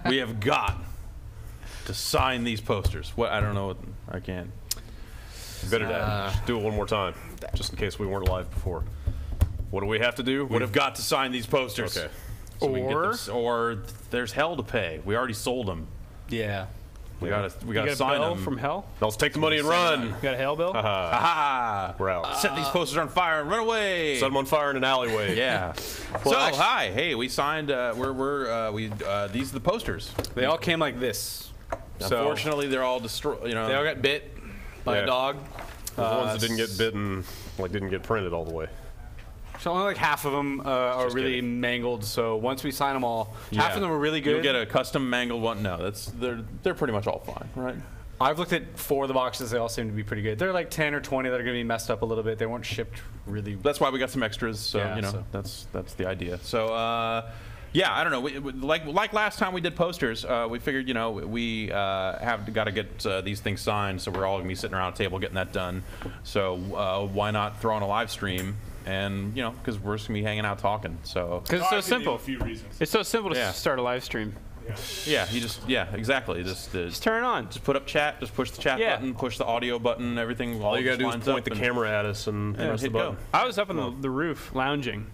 We have got to sign these posters. What? I don't know. What, I can't. Better just do it one more time, just in case we weren't live before. What do we have to do? We've got to sign these posters. Okay. So or there's hell to pay. We already sold them. Yeah. We gotta You sign got a bill them. from hell? Now let's take the money and run. You got a hell bill? Aha! We're out. Set these posters on fire and run away. Set them on fire in an alleyway. Yeah. Well, So actually- hi, hey, we signed. These are the posters. They all came like this. So Unfortunately, they're all destroyed. You know, they all got bit by a dog. The ones that didn't get bitten, like didn't get printed all the way. So only like half of them are Just really kidding. mangled. So once we sign them all, Yeah. half of them are really good. You'll get a custom mangled one. No, they're pretty much all fine, right? I've looked at 4 of the boxes. They all seem to be pretty good. They're like 10 or 20 that are going to be messed up a little bit. They weren't shipped really. That's why we got some extras. So Yeah, you know, so- that's the idea. So yeah, I don't know. Like last time we did posters, we figured we have got to get these things signed. So we're all gonna be sitting around a table getting that done. So why not throw on a live stream? And because we're just gonna be hanging out talking. So Because it's so simple. A few reasons. It's so simple to Yeah. start a live stream. yeah, exactly. Just turn it on. Just put up chat. Just push the chat Yeah. button. Push the audio button. Everything. All you gotta just do is lines point up the and- camera at us and press the hit go. button. I was up on the roof lounging,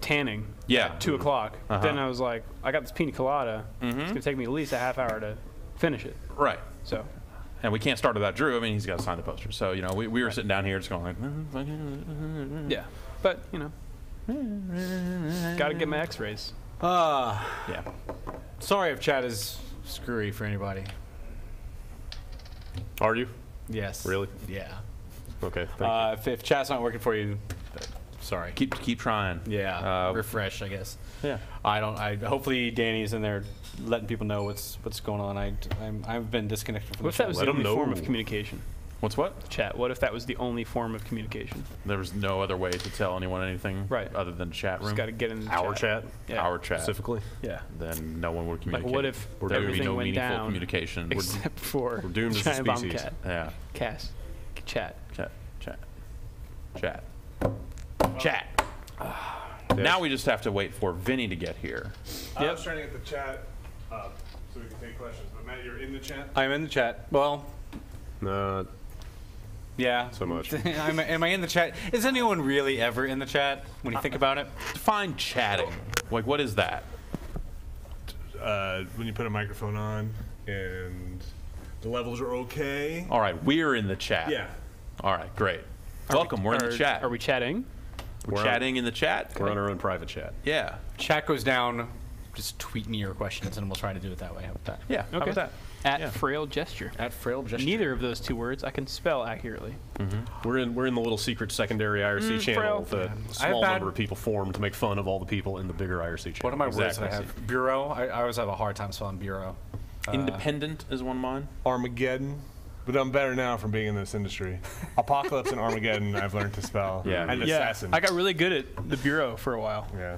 tanning. Yeah. At 2 o'clock. Then I was like, I got this pina colada. It's going to take me at least a half hour to finish it. Right. So. And we can't start without Drew. I mean, he's got to sign the poster. So we were sitting down here just going like. Yeah. But, got to get my x-rays. Yeah. Sorry if chat is screwy for anybody. Are you? Yes. Really? Yeah. Okay. Thank If chat's not working for you, sorry. Keep trying. Yeah. Refresh, I guess. Yeah. Hopefully Danny's in there letting people know what's going on. I've been disconnected from What if the that was chat. the Let 'em only form know. of communication? What's what? Chat. What if that was the only form of communication? There was no other way to tell anyone anything, Right. other than chat room. Just got to get in the Our chat? Yeah. Our chat. Specifically? Yeah. Then no one would Like, communicate. what if there would be everything no went meaningful down communication? except for we're doomed as a giant bomb species. cat? Yeah. Cast. Chat. Chat. Now we just have to wait for Vinny to get here. I was trying to get the chat up so we can take questions. But Matt, you're in the chat? I'm in the chat. Well, Not yeah. so much. Am I in the chat? Is anyone really ever in the chat when you think about it? Define chatting. Like, what is that? When you put a microphone on and the levels are okay. All right, we're in the chat. Yeah. All right, great. Welcome. We're in the chat. Are we chatting? We're chatting in the chat? We're on our own private chat. Yeah. Chat goes down. Just tweet me your questions and we'll try to do it that way. How about that? Yeah. How Okay. about that? At frail gesture. At frail gesture. Neither of those 2 words I can spell accurately. We're in the little secret secondary IRC channel frail. that a I have small bad- number of people form to make fun of all the people in the bigger IRC channel. What are my words that I Exactly. have? Bureau. I always have a hard time spelling bureau. Independent is one of mine. Armageddon. But I'm better now from being in this industry. Apocalypse and Armageddon I've learned to spell. Yeah. And Yeah. assassin. I got really good at the bureau for a while. Yeah.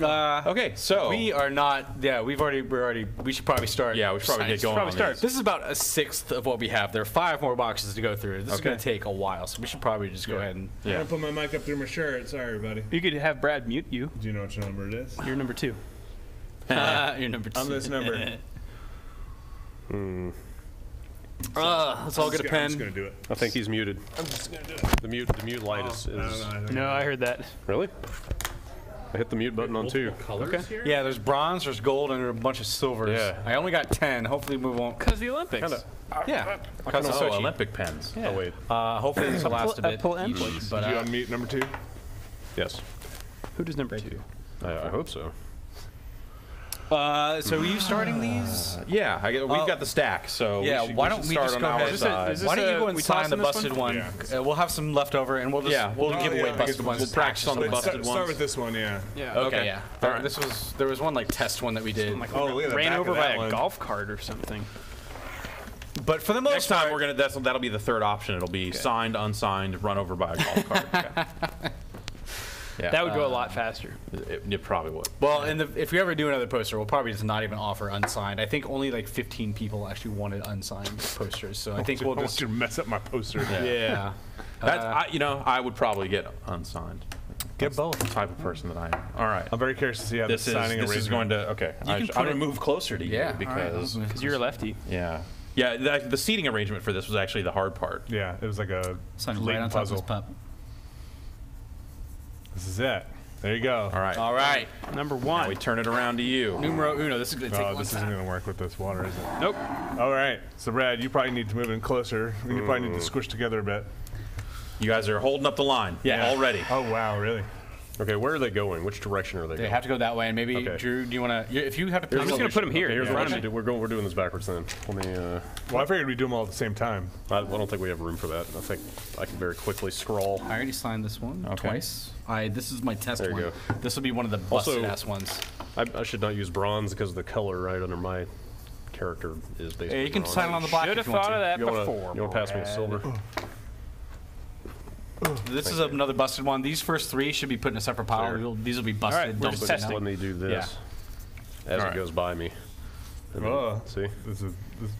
Okay, so. We are not. Yeah, we should probably start. Yeah, we should probably get going Probably on start. these. This is about a 1/6 of what we have. There are 5 more boxes to go through. This is Okay. going to take a while, so we should probably just go ahead and. I'm Yeah. gonna put my mic up through my shirt. Sorry, everybody. You could have Brad mute you. Do you know which number it is? You're number 2. You're number 2. I'm this number. Let's all get a I'm pen. just gonna do it. I think he's muted. I'm just gonna do it. The mute light is I don't know. I think No, I heard that. really? I hit the mute button on 2. Okay. Yeah, there's bronze, there's gold, and a bunch of silvers. Yeah. I only got 10. Hopefully we won't. Because the Olympics. Yeah. Because of Oh, Sochi. Olympic pens. Yeah. Oh wait. Hopefully this will last a bit. Olympics. each, but, Did you unmute number 2? Yes. Who does number 2? I hope so. so are you starting these? Yeah, we've got the stack, so Yeah, we why should don't we start just on go our ahead? side. Is this Why don't you go and we sign the tossing this busted one? one? Yeah. We'll have some left over, and we'll give away yeah, busted ones. We'll practice on the busted Start ones. with this one, yeah. Yeah. Okay, yeah. All right. There was one like test one that we did. Oh, look at the Ran back over of by that a one. golf cart or something. But for the most Next time part, we're gonna that'll be the third option. It'll be signed, unsigned, run over by a golf cart. Yeah, That would go a lot faster. it probably would. well, if we ever do another poster, we'll probably just not even offer unsigned. I think only like 15 people actually wanted unsigned posters, so I think we'll I want just you to mess up my poster. yeah. That's I would probably get unsigned. Get both. The type of person that I am. All right. I'm very curious to see how This is signing this is going to okay. I'm going to move closer to you Yeah, because you're a lefty. yeah. The seating arrangement for this was actually the hard part. Yeah, it was like a Sign right latent on top of puzzle. this pup. This is it. There you go. All right. All right. Number Now one. we turn it around to you. Numero uno. This is going to take Oh, one this isn't time. going to work with this water, is it? Nope. All right. So, Brad, you probably need to move in closer. You probably need to squish together a bit. You guys are holding up the line. Yeah. Already. Oh, wow, really? Okay, where are they going? Which direction are they They going? have to go that way, and maybe Okay. Drew, do you want to? If you have to, I'm just gonna put him here. Okay, here's in what front we of should me. do. We're doing this backwards then. Let me. Well, I figured we'd do them all at the same time. I don't think we have room for that. I think I can very quickly scroll. I already signed this one Okay. twice. This is my test There you one. go. this will be one of the Also- busted ass ones. I should not use bronze because the color right under my character is basically. Yeah, you can bronze. sign it on the black Should if have you want thought of to. that You wanna, before. you want to pass me the silver? This is another busted one. These first three should be put in a separate pile. Sure. These will be busted. All right, we're Don't just put it testing. down. Let me do this as All it right. goes by me. And then- Oh. see?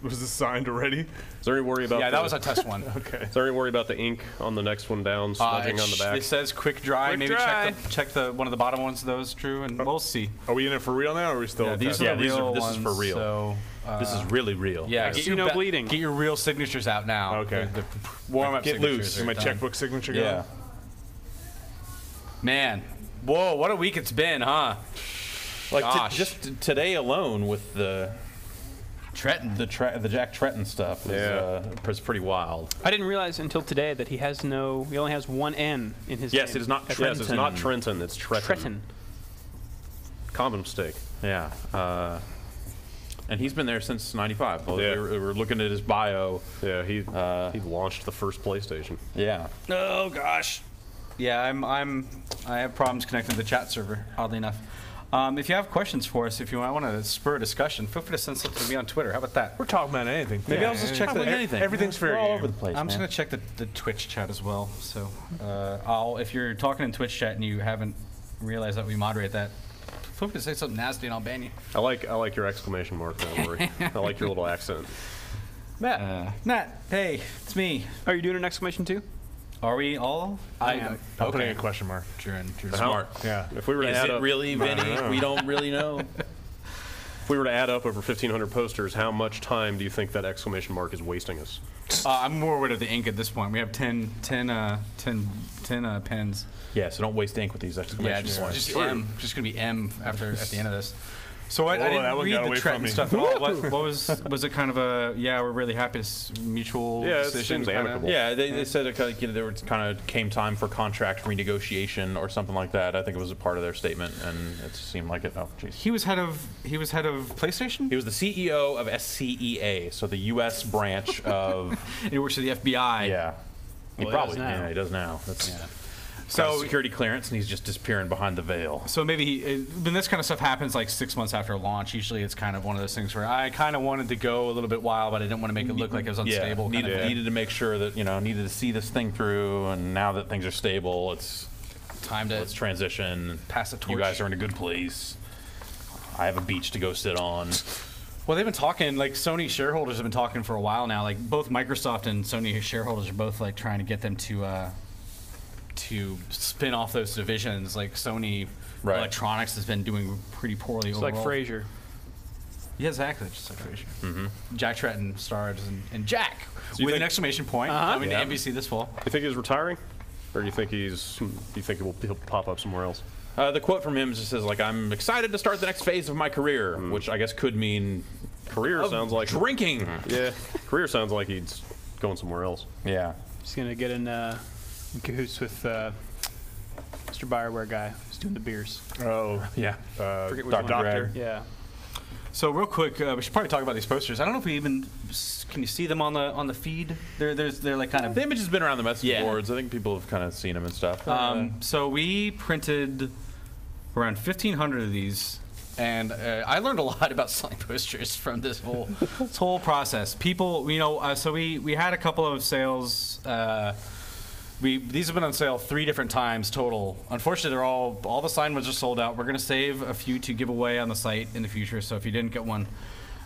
Was this signed already? Is there any worry about? Yeah, that the, was a test one. Okay. Is there any worry about the ink on the next one down, smudging on the back? It says quick dry. Quick Maybe dry. check the one of the bottom ones of those, Drew, and we'll see. Are we in it for real now, or are we still? Yeah, these testing? are the these are- real this is ones. for real. So, This is really real. yeah, see no bleeding. Get your real signatures out now. Okay. The warm up Get signatures. loose. are Is my done. checkbook signature Yeah. going? Man, whoa, what a week it's been, huh? Like Gosh. just today alone with the Trenton. the Jack Tretton stuff was pretty wild. I didn't realize until today that he only has one N in his Yes, name. it is not Yes, Trenton. it's not Trenton. It's Tretton. Tretton. Common mistake. Yeah. And he's been there since '95. Well, Yeah. we were looking at his bio. Yeah, he launched the first PlayStation. Yeah. Oh gosh. Yeah, I have problems connecting to the chat server. Oddly enough. If you have questions for us, if you want to spur a discussion, feel free to send something to me on Twitter. How about that? We're talking about anything. Maybe I'll just check Probably the. anything. everything's fair We're all game. over the place. I'm just man. gonna check the Twitch chat as well. So, if you're talking in Twitch chat and you haven't realized that we moderate that, feel free to say something nasty and I'll ban you. I like your exclamation mark. Don't worry. I like your little accent. Matt, hey, it's me. Are you doing an exclamation too? Are we all? I'm putting a question mark. Drew. Smart. Yeah. If we were to Is add it up, really, Vinny? We don't really know. if we were to add up over 1,500 posters, how much time do you think that exclamation mark is wasting us? I'm more worried of the ink at this point. We have 10 pens. Yeah, so don't waste ink with these Yeah, exclamation just points. M. Just gonna be M at the end of this. So I that didn't one read got the away from Trenton me. stuff at all. What was it kind of a we're really happy to mutual Yeah, it decision seems kinda? amicable. Yeah, they said it there was kind of came time for contract renegotiation or something like that. I think it was a part of their statement, and it seemed like it. Oh, jeez. He was head of PlayStation. He was the CEO of SCEA, so the U.S. branch of. He works for the FBI. Yeah. He Well, he probably does now. yeah, he does now. That's Yeah. so So security clearance, and he's just disappearing behind the veil. So maybe when this kind of stuff happens like 6 months after launch, usually it's kind of one of those things where I kind of wanted to go a little bit wild, but I didn't want to make it look like it was unstable. kind of thing. Needed to make sure that needed to see this thing through, and now that things are stable, it's Time to let's transition. pass the torch. You guys are in a good place. I have a beach to go sit on. Well, they've been talking, like Sony shareholders have been talking for a while now. Like both Microsoft and Sony shareholders are both like trying to get them to spin off those divisions. Like Sony Right. Electronics has been doing pretty poorly It's overall. like Frasier. Yeah, exactly. Just like Frasier. Mm-hmm. Jack Tretton stars and Jack you with an think- exclamation point Uh-huh. coming Yeah. to NBC this fall. You think he's retiring, or do you think he'll pop up somewhere else? The quote from him just says, like, I'm excited to start the next phase of my career, which I guess could mean Career sounds like drinking. Yeah, career sounds like he's going somewhere else. Yeah. He's gonna get in cahoots with Mr. Bioware guy who's doing the beers. Oh, Yeah. Forget which Dr. one. Doctor. Yeah. So real quick, we should probably talk about these posters. I don't know if we even can you see them on the feed? They're like kind of. The image has been around the message Yeah. boards. I think people have kind of seen them and stuff. So we printed around 1,500 of these, and I learned a lot about selling posters from this whole process. People, so we had a couple of sales. These have been on sale 3 different times total. Unfortunately, they're all the signed ones are sold out. We're going to save a few to give away on the site in the future. So if you didn't get one,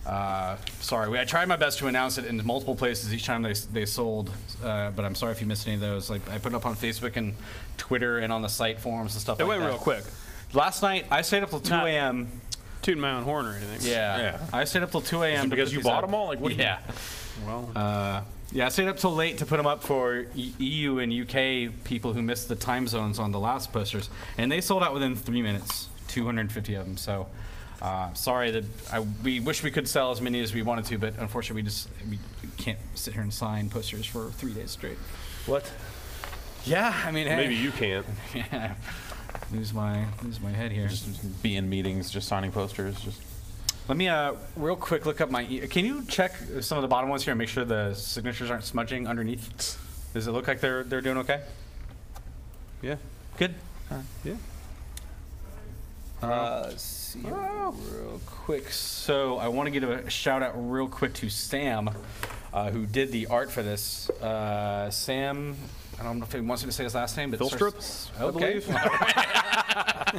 Sorry, I tried my best to announce it in multiple places each time they sold, but I'm sorry if you missed any of those. Like, I put it up on Facebook and Twitter and on the site forums and stuff It like went that. real quick. Last night, I stayed up till 2 Not- a.m. Tooting my own horn or anything. Yeah. I stayed up till 2 a.m. to Because put you these bought up. them all? Like, what do you- Yeah. Well, Yeah, I stayed up till late to put them up for EU and UK people who missed the time zones on the last posters, and they sold out within 3 minutes, 250 of them. So, sorry that we wish we could sell as many as we wanted to, but unfortunately we can't sit here and sign posters for 3 days straight. What? Yeah, I mean, hey. Maybe you can't. Yeah. Lose my head here. Just be in meetings, just signing posters. Just Let me real quick look up my. Can you check some of the bottom ones here and make sure the signatures aren't smudging underneath? Does it look like they're doing okay? yeah. Good. Yeah. Let's see here real quick. So I want to give a shout out real quick to Sam, who did the art for this. Sam, I don't know if he wants me to say his last name, but Philstrip, I believe.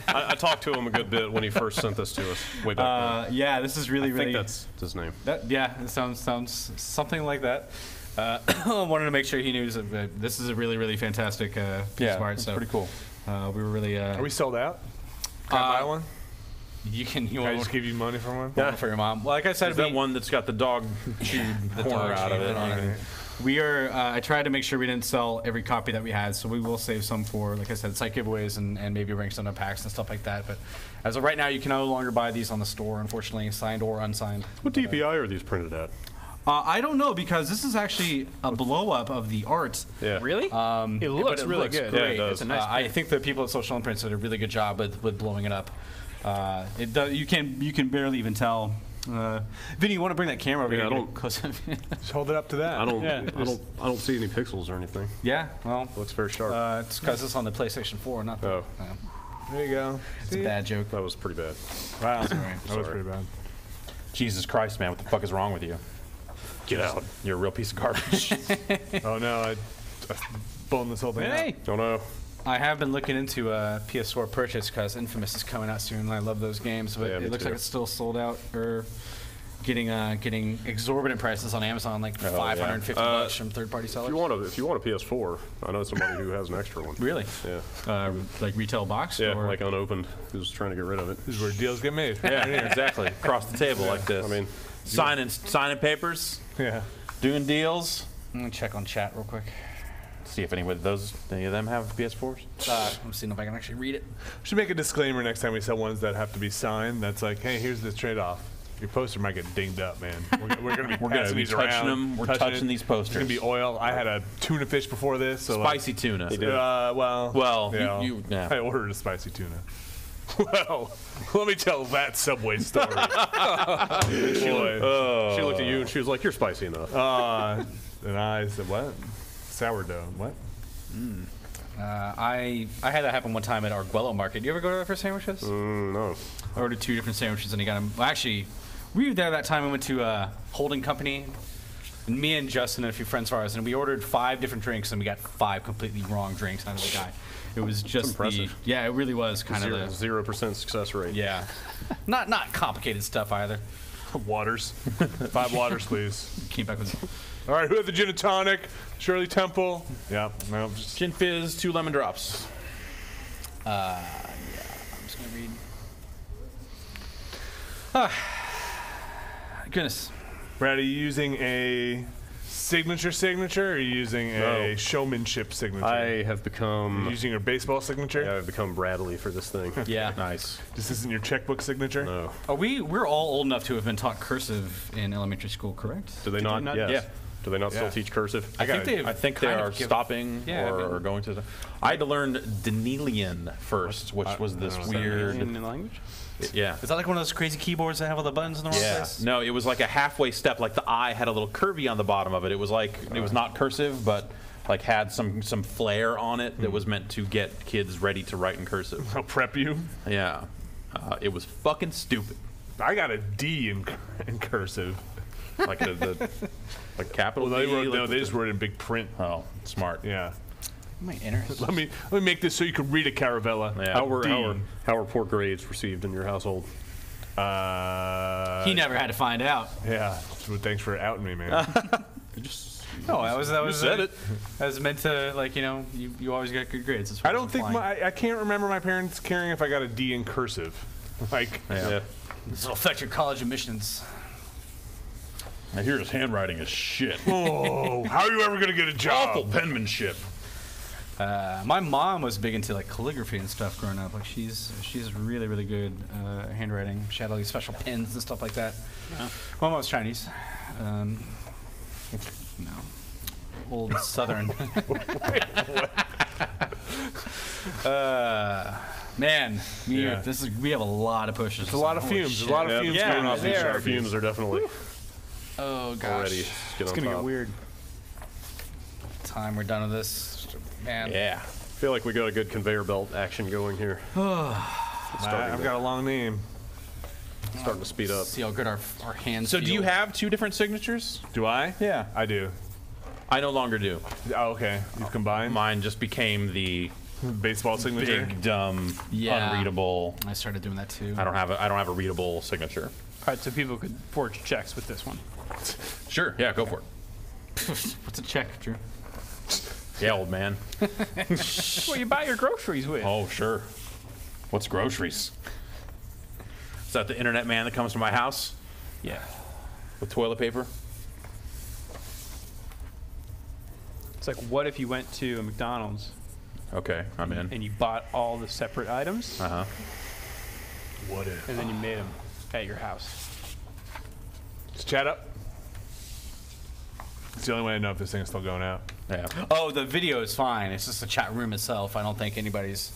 I talked to him a good bit when he first sent this to us way back then. Yeah, this is really I think that's his name. Yeah, it sounds something like that. I wanted to make sure he knew this is a really fantastic piece of art. it's So pretty cool. we were really. Are we sold out? Can I buy one? You Can I want just give you money for one? one for your mom? Well, like I said, Is that one that's got the dog chewed corner out of it? We are. I tried to make sure we didn't sell every copy that we had, so we will save some for, like I said, site giveaways and maybe bring some to packs and stuff like that. But as of right now, you can no longer buy these on the store, unfortunately, signed or unsigned. What DPI are these printed at? I don't know, because this is actually a blow up of the art. Yeah. Really? It looks really looks good. Great. Yeah, it does. It's a nice I think the people at Social Imprints did a really good job with blowing it up. It does, you can barely even tell. Vinny, you want to bring that camera over Yeah, here? I don't- Close up? Just hold it up to that. I don't. Yeah, I don't see any pixels or anything. Yeah, well, Looks very sharp. it's because it's on the PlayStation 4, not the. Oh. There you go. It's a bad joke. That was pretty bad. Wow. That was Sorry. pretty bad. Jesus Christ, man, what the fuck is wrong with you? Get out. You're a real piece of garbage. Oh no, I blown this whole thing Hey, up. Don't know. I have been looking into a PS4 purchase because Infamous is coming out soon, and I love those games, but Yeah, me it looks too. like it's still sold out or getting exorbitant prices on Amazon, like $550 from third-party sellers. If you want a PS4, I know somebody who has an extra one. Really? Yeah. Like retail box? Yeah, or? like unopened. Who's trying to get rid of it? This is where deals get made. Yeah, exactly. Across the table like this. I mean, signing papers, Yeah. doing deals. I'm gonna check on chat real quick. See if any of them have PS4s. I'm seeing if I can actually read it. Should make a disclaimer next time we sell ones that have to be signed. That's like, hey, here's the trade-off. Your poster might get dinged up, man. We're gonna be passing these touching around. them. We're touching it. these It's posters. gonna be oil. I had a tuna fish before this, so Spicy tuna. well, yeah. I ordered a spicy tuna. Well, let me tell that Subway story. Boy. she looked at you and she was like, "You're spicy enough." And I said, what? Sourdough. What? I had that happen one time at Arguello Market. You ever go to that for sandwiches? No. I ordered 2 different sandwiches and he got them. Well, actually, we were there that time. We went to a holding company. And me and Justin and a few friends of ours, and we ordered 5 different drinks, and we got 5 completely wrong drinks out of the guy. It was just impressive. Yeah, it really was kind of 0% success rate. yeah, not complicated stuff either. Waters. 5 waters, please. Came back with All right, who had the gin and tonic? Shirley Temple. Yeah, no, just Gin fizz, 2 lemon drops. I'm just gonna read. Goodness. Brad, are you using a signature, or are you using a No. showmanship signature? I have Are you become. using your baseball signature? I've become Bradley for this thing. Yeah. Nice. This isn't your checkbook signature? No. We're all old enough to have been taught cursive in elementary school, correct? Do they not? not? Yes. Yeah. Do they not Yeah. still teach cursive? I think they they kind are of give- stopping Yeah, or, I mean- or going to. I had to learn Denelian first, which was this weird. In the language? Yeah. Is that like one of those crazy keyboards that have all the buttons in the wrong Yeah. place? No, it was like a halfway step. Like the I had a little curvy on the bottom of it. It was like it was not cursive, but like had some flair on it that was meant to get kids ready to write in cursive. I'll prep you. Yeah. It was fucking stupid. I got a D in cursive. Like like capital Well, they D, wrote, like no, with they the- just wrote it in big print. Oh, smart. Yeah. My interest. Let me make this so you can read it, Caravella. Yeah. How were D. poor grades received in your household? He never had to find out. Yeah. So thanks for outing me, man. No, that was said it. That was meant to, like, you know, you always got good grades. As far I as don't think flying. I can't remember my parents caring if I got a D in cursive. Like, Yeah. This will affect your college admissions. I hear his handwriting is shit. oh, how are you ever gonna get a job? Awful penmanship. My mom was big into like calligraphy and stuff growing up. Like she's really really good handwriting. She had all these special pens and stuff like that. My mom was Chinese. No, old Southern. Man, Yeah. we have a lot of pushes. There's a lot of fumes. There's a lot of fumes Yeah, going off these our Sharpies. fumes are definitely Oh gosh, already It's gonna get weird. time we're done with this, man. Yeah. I feel like we got a good conveyor belt action going here. I've got a long name. Starting to speed up. See how good our hands. So do you feel. have 2 different signatures? Do I? Yeah. I do. I no longer do. Oh, okay. You've combined? Mine just became the Baseball signature? big, dumb, Yeah. unreadable. I started doing that too. I don't have a readable signature. All right, so people could forge checks with this one. Sure. Yeah, go for it. What's a check, Drew? Yeah, old man. Well, you buy your groceries with. Oh, sure. What's groceries? Is that the internet man that comes to my house Yeah. with toilet paper? It's like, what if you went to a McDonald's Okay, I'm in. and you bought all the separate items, Uh-huh. What if? and then you made them at your house? Just chat up. It's the only way I know if this thing is still going out. Yeah. Oh, the video is fine. It's just the chat room itself. I don't think anybody's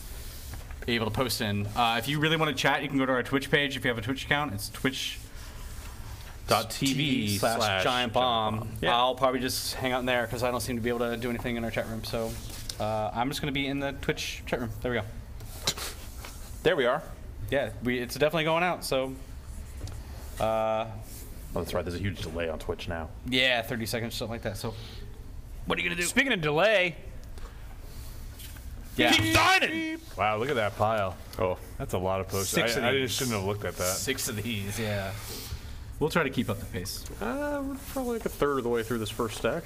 able to post in. If you really want to chat, you can go to our Twitch page. If you have a Twitch account, it's twitch.tv/Giant Bomb. Yeah. I'll probably just hang out in there because I don't seem to be able to do anything in our chat room. So I'm just going to be in the Twitch chat room. There we go. There we are. Yeah, it's definitely going out. So Oh, that's right. There's a huge delay on Twitch now. yeah, 30 seconds, something like that. So what are you going to do? Speaking of delay, Yeah. Keep signing! Wow, look at that pile. Oh, That's a lot of posters. 6 of I these. shouldn't have looked at that. 6 of these, yeah. We'll try to keep up the pace. we're probably like a third of the way through this first stack.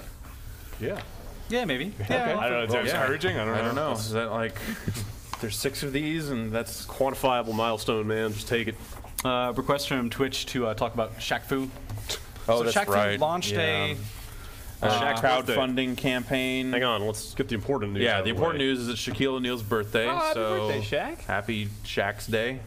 Yeah. Yeah, maybe. I don't know. Is that Yeah. encouraging? I don't know. Is that like there's 6 of these and that's Quantifiable milestone, man. Just take it. Request from Twitch to talk about Shaq Fu. Oh, So that's Shaq Fu right. launched Yeah. a Shaq's birthday. crowdfunding campaign. Hang on, let's get the important news. Yeah, out the of important way. news is it's Shaquille O'Neal's birthday. oh, happy so birthday, Shaq. happy Shaq's Day.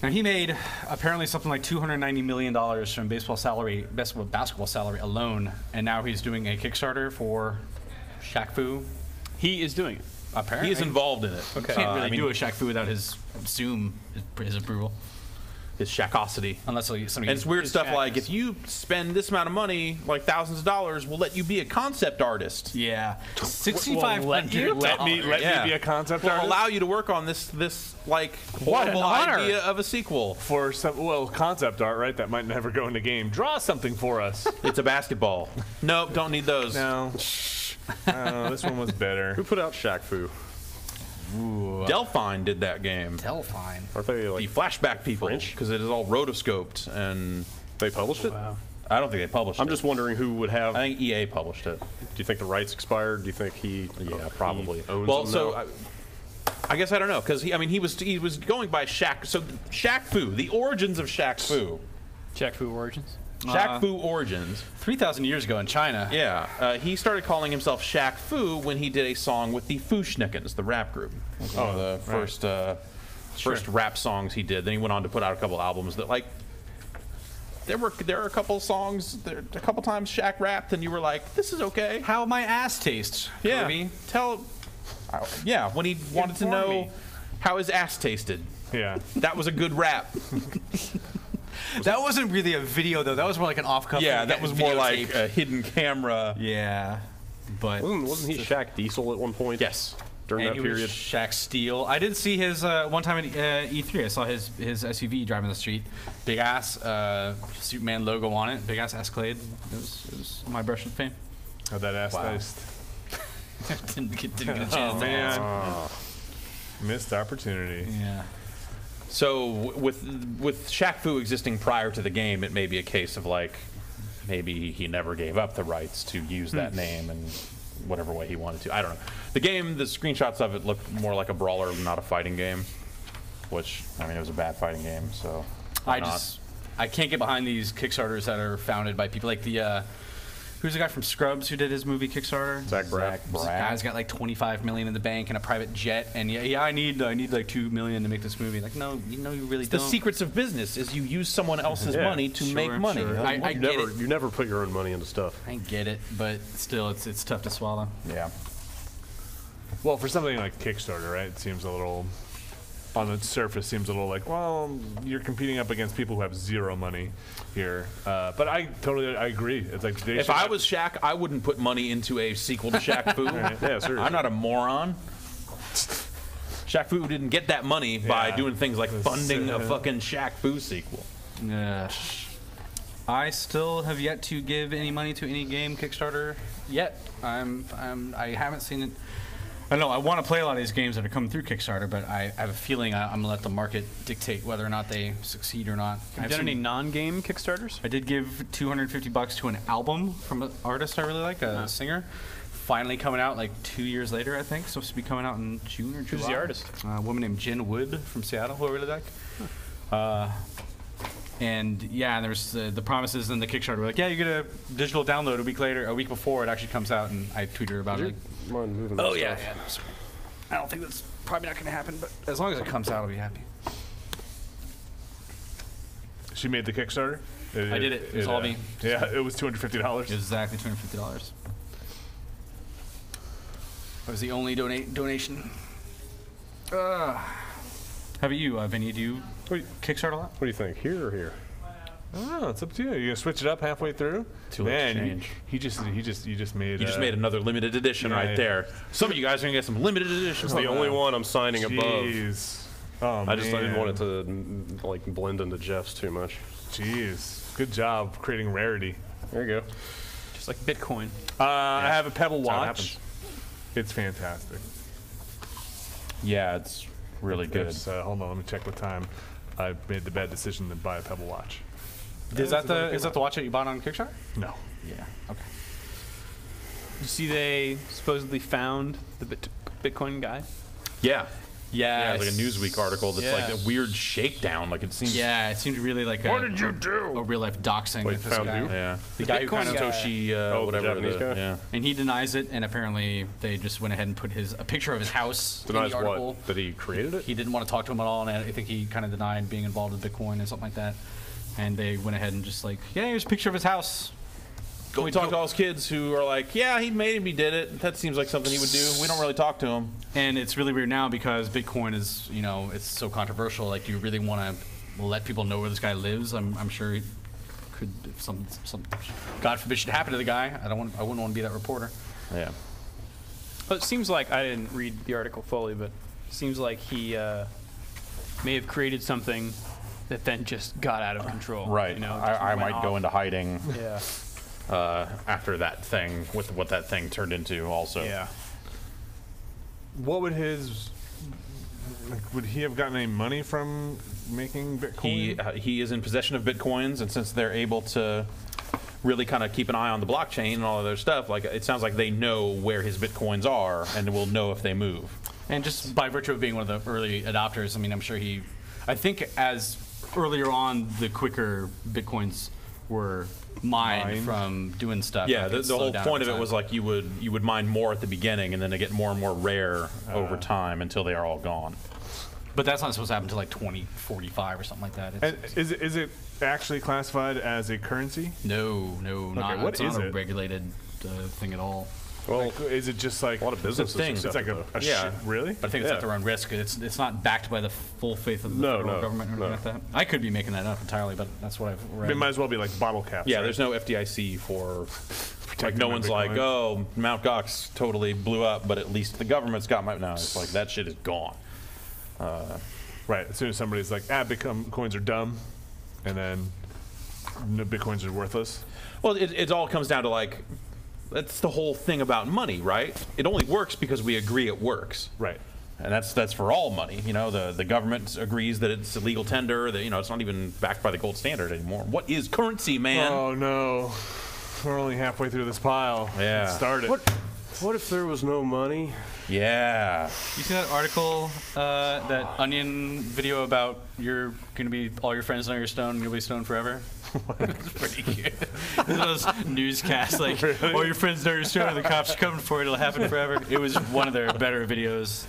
Now he made apparently something like $290 million from basketball salary alone, and now he's doing a Kickstarter for Shaq Fu. He is doing it. Apparently, He is involved in it. You can't really do a Shaq Fu without his approval, His Shaqosity. unless somebody. And it's weird His stuff like, Shaqness. if you spend this amount of money, like thousands of dollars, we'll let you be a concept artist. Yeah, $6,500. Let me Yeah. be a concept We'll artist allow you to work on this like What an horrible honor. idea of a sequel. for some concept art, right? That might never go into game. Draw something for us. It's a basketball. Nope, don't need those. No. Oh, this one was better. Who put out Shaq Fu? Delphine did that game. Delphine. Aren't they The like flashback people, French? because it is all rotoscoped, and they published it? Wow. I don't think they published I'm it. just wondering who would have. I think EA published it. Do you think the rights expired? Do you think he? Yeah, probably. He owns Well, them so now? I guess I don't know, because he was going by Shaq. So Shaq Fu, the origins of Shaq Fu. Shaq Fu Origins. Shaq Fu origins. 3,000 years ago in China. Yeah, he started calling himself Shaq Fu when he did a song with the Fushnikins, the rap group. It was one of the first rap songs he did. Then he went on to put out a couple albums that like. There are a couple songs, a couple times Shaq rapped, and you were like, "This is okay." How my ass tastes. Yeah, Kirby. Yeah, when he wanted to Inform know me. how his ass tasted. Yeah. That was a good rap. That wasn't really a video though. That was more like an off-cuff. Yeah, that was more like videotape. a hidden camera. Yeah, but Wasn't he Shaq Diesel at one point? Yes. During and that he period. was Shaq Steele. I did see his one time at E3. I saw his SUV driving the street. Big ass Superman logo on it. Big ass Escalade. It was my brush with fame. How'd that ass Wow. taste? didn't get a chance. Oh, to man. answer. Missed opportunity. Yeah. So with Shaq Fu existing prior to the game, it may be a case of like maybe he never gave up the rights to use that name in whatever way he wanted to. I don't know. The game, the screenshots of it looked more like a brawler, not a fighting game. Which, I mean, it was a bad fighting game, so I can't get behind these Kickstarters that are founded by people like the who's the guy from Scrubs who did his movie Kickstarter? Zach Braff. This guy's got like 25 million in the bank and a private jet, and yeah, I need like 2 million to make this movie. Like, no, you really The don't. secrets of business is you use someone else's money to make money. Sure. I get it. You never put your own money into stuff. I get it, but still, it's tough to swallow. Yeah. Well, for something like Kickstarter, right? It seems a little, on the surface, seems a little like, well, you're competing up against people who have zero money here. But I agree. It's like If I was Shaq, I wouldn't put money into a sequel to Shaq Fu. Yeah, seriously. I'm not a moron. Shaq Fu didn't get that money by doing things like funding a fucking Shaq Fu sequel. Yeah. I still have yet to give any money to any game Kickstarter yet. I haven't seen it. I don't know. I want to play a lot of these games that are coming through Kickstarter, but I have a feeling I'm going to let the market dictate whether or not they succeed or not. Have you done any non-game Kickstarters? I did give $250 to an album from an artist I really like, a singer. Finally coming out like 2 years later, I think. Supposed to be coming out in June or July. Who's the artist? A woman named Jen Wood from Seattle, who I really like. And yeah, there's the promises in the Kickstarter. We're like, yeah, you get a digital download a week before it actually comes out, and I tweeted her about it. Mind moving Oh that yeah, stuff. I don't think that's probably not going to happen, but as long as it comes out, I'll be happy. She made the Kickstarter? I did it. It was all me. Yeah, it was $250. Exactly $250. That was the only donation. How about you, Vinny? Do you Kickstarter a lot? What do you think? Here or here? Oh, it's up to you. You gonna switch it up halfway through? Too late to Man, change. you just made. You just made another limited edition right there. Some of you guys are gonna get some limited editions. It's the only one I'm signing above. Jeez. Oh, I just didn't man. want it to like blend into Jeff's too much. Jeez. Good job creating rarity. There you go. Just like Bitcoin. I have a Pebble how it watch. happens. It's fantastic. Yeah, it's really good. Hold on, let me check what time. I made the bad decision to buy a Pebble watch. Is that the watch that you bought on Kickstarter? No. Yeah. Okay. Did you see they supposedly found the Bitcoin guy? Yeah. Yeah. It's like a Newsweek article that's like Yeah. a weird shakedown. Like it seems. Yeah, it seemed really like What did you do? a real life doxing Wait, with this found guy. who? Yeah. The guy who kind of Satoshi, the whatever. Japanese guy? Yeah. and he denies it, and apparently they just went ahead and put a picture of his house in Denies the article. what? That he created it? He didn't want to talk to him at all, and I think he kind of denied being involved with Bitcoin and something like that. And they went ahead and just like, yeah, here's a picture of his house. We talk to all those kids who are like, yeah, he made him, he did it. That seems like something he would do. We don't really talk to him. And it's really weird now because Bitcoin is, it's so controversial. Like, do you really want to let people know where this guy lives? I'm sure he could, if some God forbid should happen to the guy. I wouldn't want to be that reporter. Yeah. Well, it seems like, I didn't read the article fully, but it seems like he may have created something that then just got out of control. Right. Just I went might go off. into hiding Yeah. after that thing, with what that thing turned into also. Yeah. What would would he have gotten any money from making Bitcoin? He is in possession of Bitcoins, and since they're able to really kind of keep an eye on the blockchain and all of their stuff, like it sounds like they know where his Bitcoins are and will know if they move. And just by virtue of being one of the early adopters, I mean, I'm sure I think as earlier on, the quicker Bitcoins were mined from doing stuff. Yeah, like, the it slowed whole down point of over it was time. like you would mine more at the beginning, and then they get more and more rare over time until they are all gone. But that's not supposed to happen until like 2045 or something like that. And is it actually classified as a currency? No, not, what it's is not a it? regulated thing at all. Well, Like, is it just like a lot of businesses thing. It's accept like it, a though. Yeah. really? But I think it's at their own risk. It's not backed by the full faith of the No, federal no, government or anything no. like that. I could be making that up entirely, but that's what I've read. It might as well be like bottle caps. Yeah, right? there's no FDIC for. Like no my one's Bitcoin. like, oh, Mount Gox totally blew up, but at least the government's got my. No, it's like that shit is gone. Right. As soon as somebody's like, Bitcoins are dumb, and then no, Bitcoins are worthless. Well, it all comes down to like, that's the whole thing about money, right? It only works because we agree it works. Right. And that's for all money. You know, the government agrees that it's illegal tender. That, you know, it's not even backed by the gold standard anymore. What is currency, man? Oh no, we're only halfway through this pile. Yeah. It started. What if there was no money? Yeah. You see that article, that Onion video about you're gonna be all your friends know you're stoned and you'll be stoned forever? It's pretty good. One of those newscasts like, all your friends know you're stoned and the cops are coming for it. It'll happen forever. It was one of their better videos.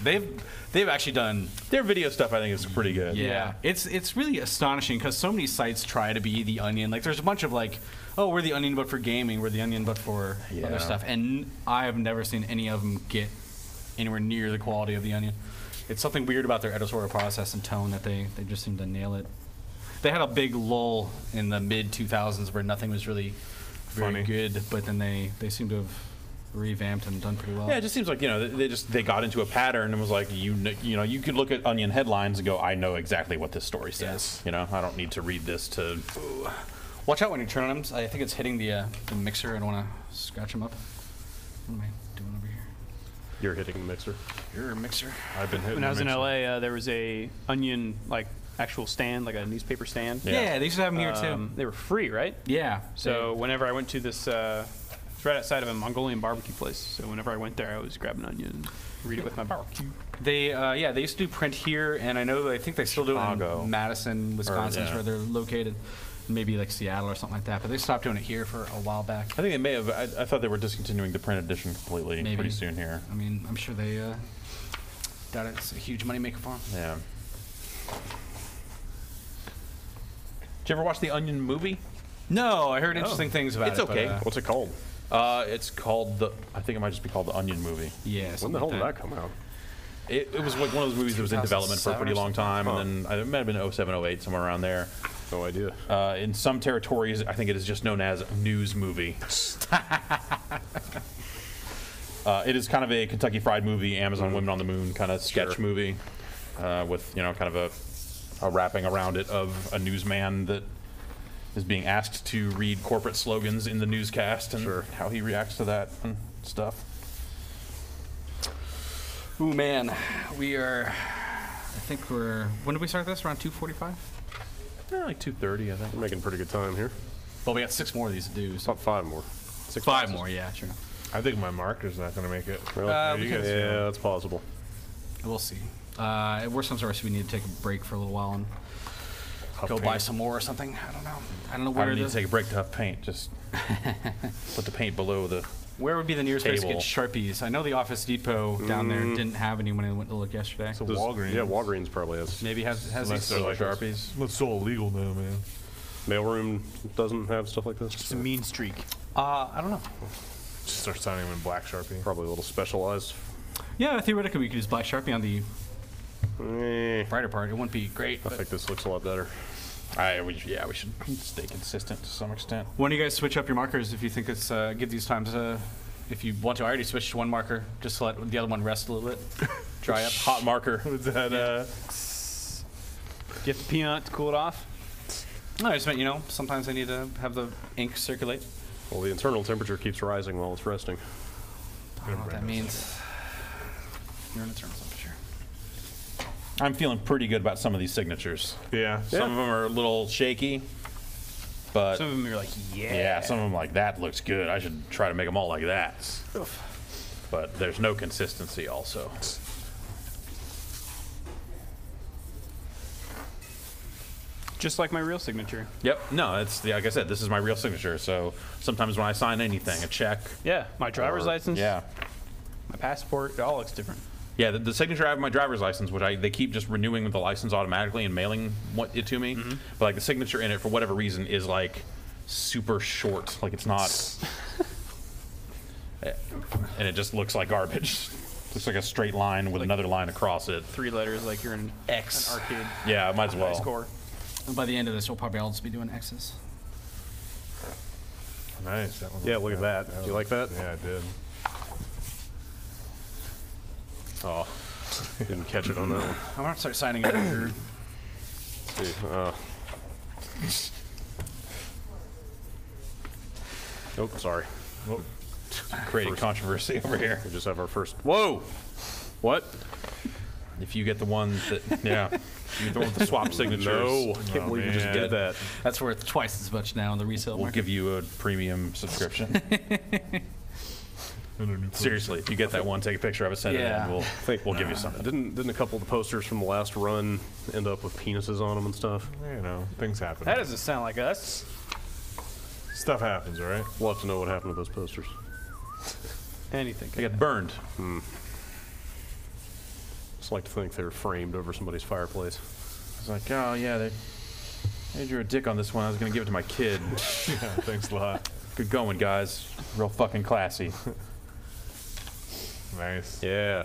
They've actually done Their video stuff, I think, is pretty good. Yeah, it's really astonishing because so many sites try to be the Onion. Like, there's a bunch of like, oh, we're the Onion but for gaming, we're the Onion but for other stuff, and I have never seen any of them get anywhere near the quality of the Onion. It's something weird about their editorial process and tone that they just seem to nail it. They had a big lull in the mid 2000s where nothing was really very Funny. good, but then they seem to have revamped and done pretty well. Yeah, it just seems like, you know, they got into a pattern and was like, you know, you could look at Onion headlines and go, I know exactly what this story says. Yes. You know, I don't need to read this to. Watch out when you turn on them. I think it's hitting the mixer. I don't want to scratch them up. What am I doing over here? You're hitting the mixer. Your mixer. I've been hitting. When I was in the mixer. LA, there was a Onion like actual stand, like a newspaper stand. Yeah, they used to have them here too. They were free, right? Yeah. So whenever I went to this, it's right outside of a Mongolian barbecue place. So whenever I went there, I always grab an onion and read it with my barbecue. they used to do print here, and I think they still do it Chicago. in Madison, Wisconsin, is yeah. where they're located. Maybe like Seattle or something like that. But they stopped doing it here for a while back. I think they may have. I thought they were discontinuing the print edition completely Maybe. pretty soon here. I mean, I'm sure they doubt it's a huge moneymaker for them. Yeah. Did you ever watch the Onion movie? No, I heard interesting things about It's it. but, okay. What's it called? It's called I think it might just be called the Onion movie. yeah. When the hell did that come out? It was like one of those movies that was in development for a 2007 pretty or long time, and then it might have been 07, 08, somewhere around there. No idea. In some territories, I think it is just known as news movie. It is kind of a Kentucky Fried Movie, Amazon Women on the Moon kind of sketch Sure. movie, with, you know, kind of a wrapping around it of a newsman that is being asked to read corporate slogans in the newscast and Sure. how he reacts to that and stuff. Ooh, man. We are. I think we're. When did we start this? Around 2:45? Like 2:30, I think. We're making pretty good time here. Well, we got 6 more of these to do. So About 5 more. 5 boxes. more, yeah, sure. I think my marker's not going to make it. Really? we can- Yeah, that's possible. We'll see. Worst comes to worst, we need to take a break for a little while and go paint. buy some more or something. I don't know. I don't know I where don't need the, to take a break to huff paint. Just put the paint below the. where would be the nearest place to Table. get Sharpies. I know the Office Depot down there didn't have any when I went to look yesterday. So Does- Walgreens. Yeah, Walgreens probably has. Maybe has Unless these. they're like Sharpies. That's so illegal now, man. Mailroom doesn't have stuff like this. It's a mean streak. I don't know. Just start signing them in black Sharpie. Probably a little specialized. Yeah, theoretically we could use black Sharpie on the Eh, brighter part. It wouldn't be great. I But think this looks a lot better. We should stay consistent to some extent. when do you guys switch up your markers if you think it's give these times if you want to? I already switched to one marker just to let the other one rest a little bit, dry up. Hot marker. What's that? Do you have to pee on it to cool it off? No, I just meant, sometimes I need to have the ink circulate. Well, the internal temperature keeps rising while it's resting. I don't know what that means. You're in internal temperature. I'm feeling pretty good about some of these signatures. Yeah. Some of them are a little shaky, but Some of them you're like, yeah, some of them like that looks good. I should try to make them all like that. But there's no consistency also. just like my real signature. Yep. No, it's like I said, this is my real signature. So sometimes when I sign anything, a check, Yeah, my driver's license, yeah. my passport, it all looks different. Yeah, the signature I have on my driver's license, which they keep just renewing the license automatically and mailing it to me. But like the signature in it, for whatever reason, is like super short. Like it's not, and it just looks like garbage. Looks like a straight line with another line across it. 3 letters like you're in X. an arcade Yeah, might as high well. score. And by the end of this, we'll probably all just be doing X's. Nice. That one Yeah, looks look at good. that. You like that? Yeah, I did. Oh, didn't catch it on that one. I'm gonna start signing it here. See, oh, sorry. Creating controversy over here. We just have our first. Whoa! What? If you get the one that, yeah, you get the one with the swap signatures. No, I can't believe you just did that. That's worth twice as much now in the resale We'll market. give you a premium subscription. Seriously, if you get that one, take a picture of it, send it in. We'll give you something. Didn't a couple of the posters from the last run end up with penises on them and stuff? You know, things happen. That doesn't sound like us. Stuff happens, all right? We'll have to know what happened to those posters. Anything. They got burned. Just like to think they were framed over somebody's fireplace. I was like, oh yeah, they drew a dick on this one. I was gonna give it to my kid. Yeah, thanks a lot. Good going, guys. Real fucking classy. Nice. Yeah.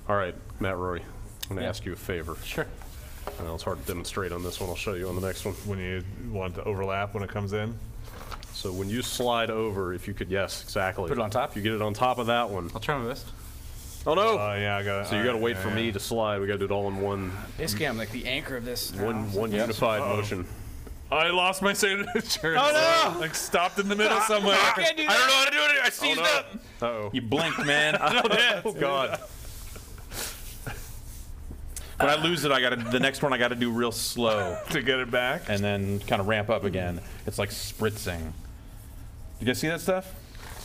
All right, Matt Rory, I'm gonna ask you a favor. Sure. I know it's hard to demonstrate on this one. I'll show you on the next one. When you want to overlap when it comes in. So when you slide over, if you could, yes, exactly. Put it on top? If you get it on top of that one. I'll try my best. Oh no! Yeah, I got it. So you got to wait for me to slide. We got to do it all in one Basically, I'm like the anchor of this. one unified motion. I lost my signature. Oh, no! Like stopped in the middle somewhere. I can't do I don't that. know how to do it. I seized up. Uh-oh. You blinked, man. Oh God. When I lose it, the next one I got to do real slow To get it back. and then kind of ramp up again. It's like spritzing. You guys see that stuff?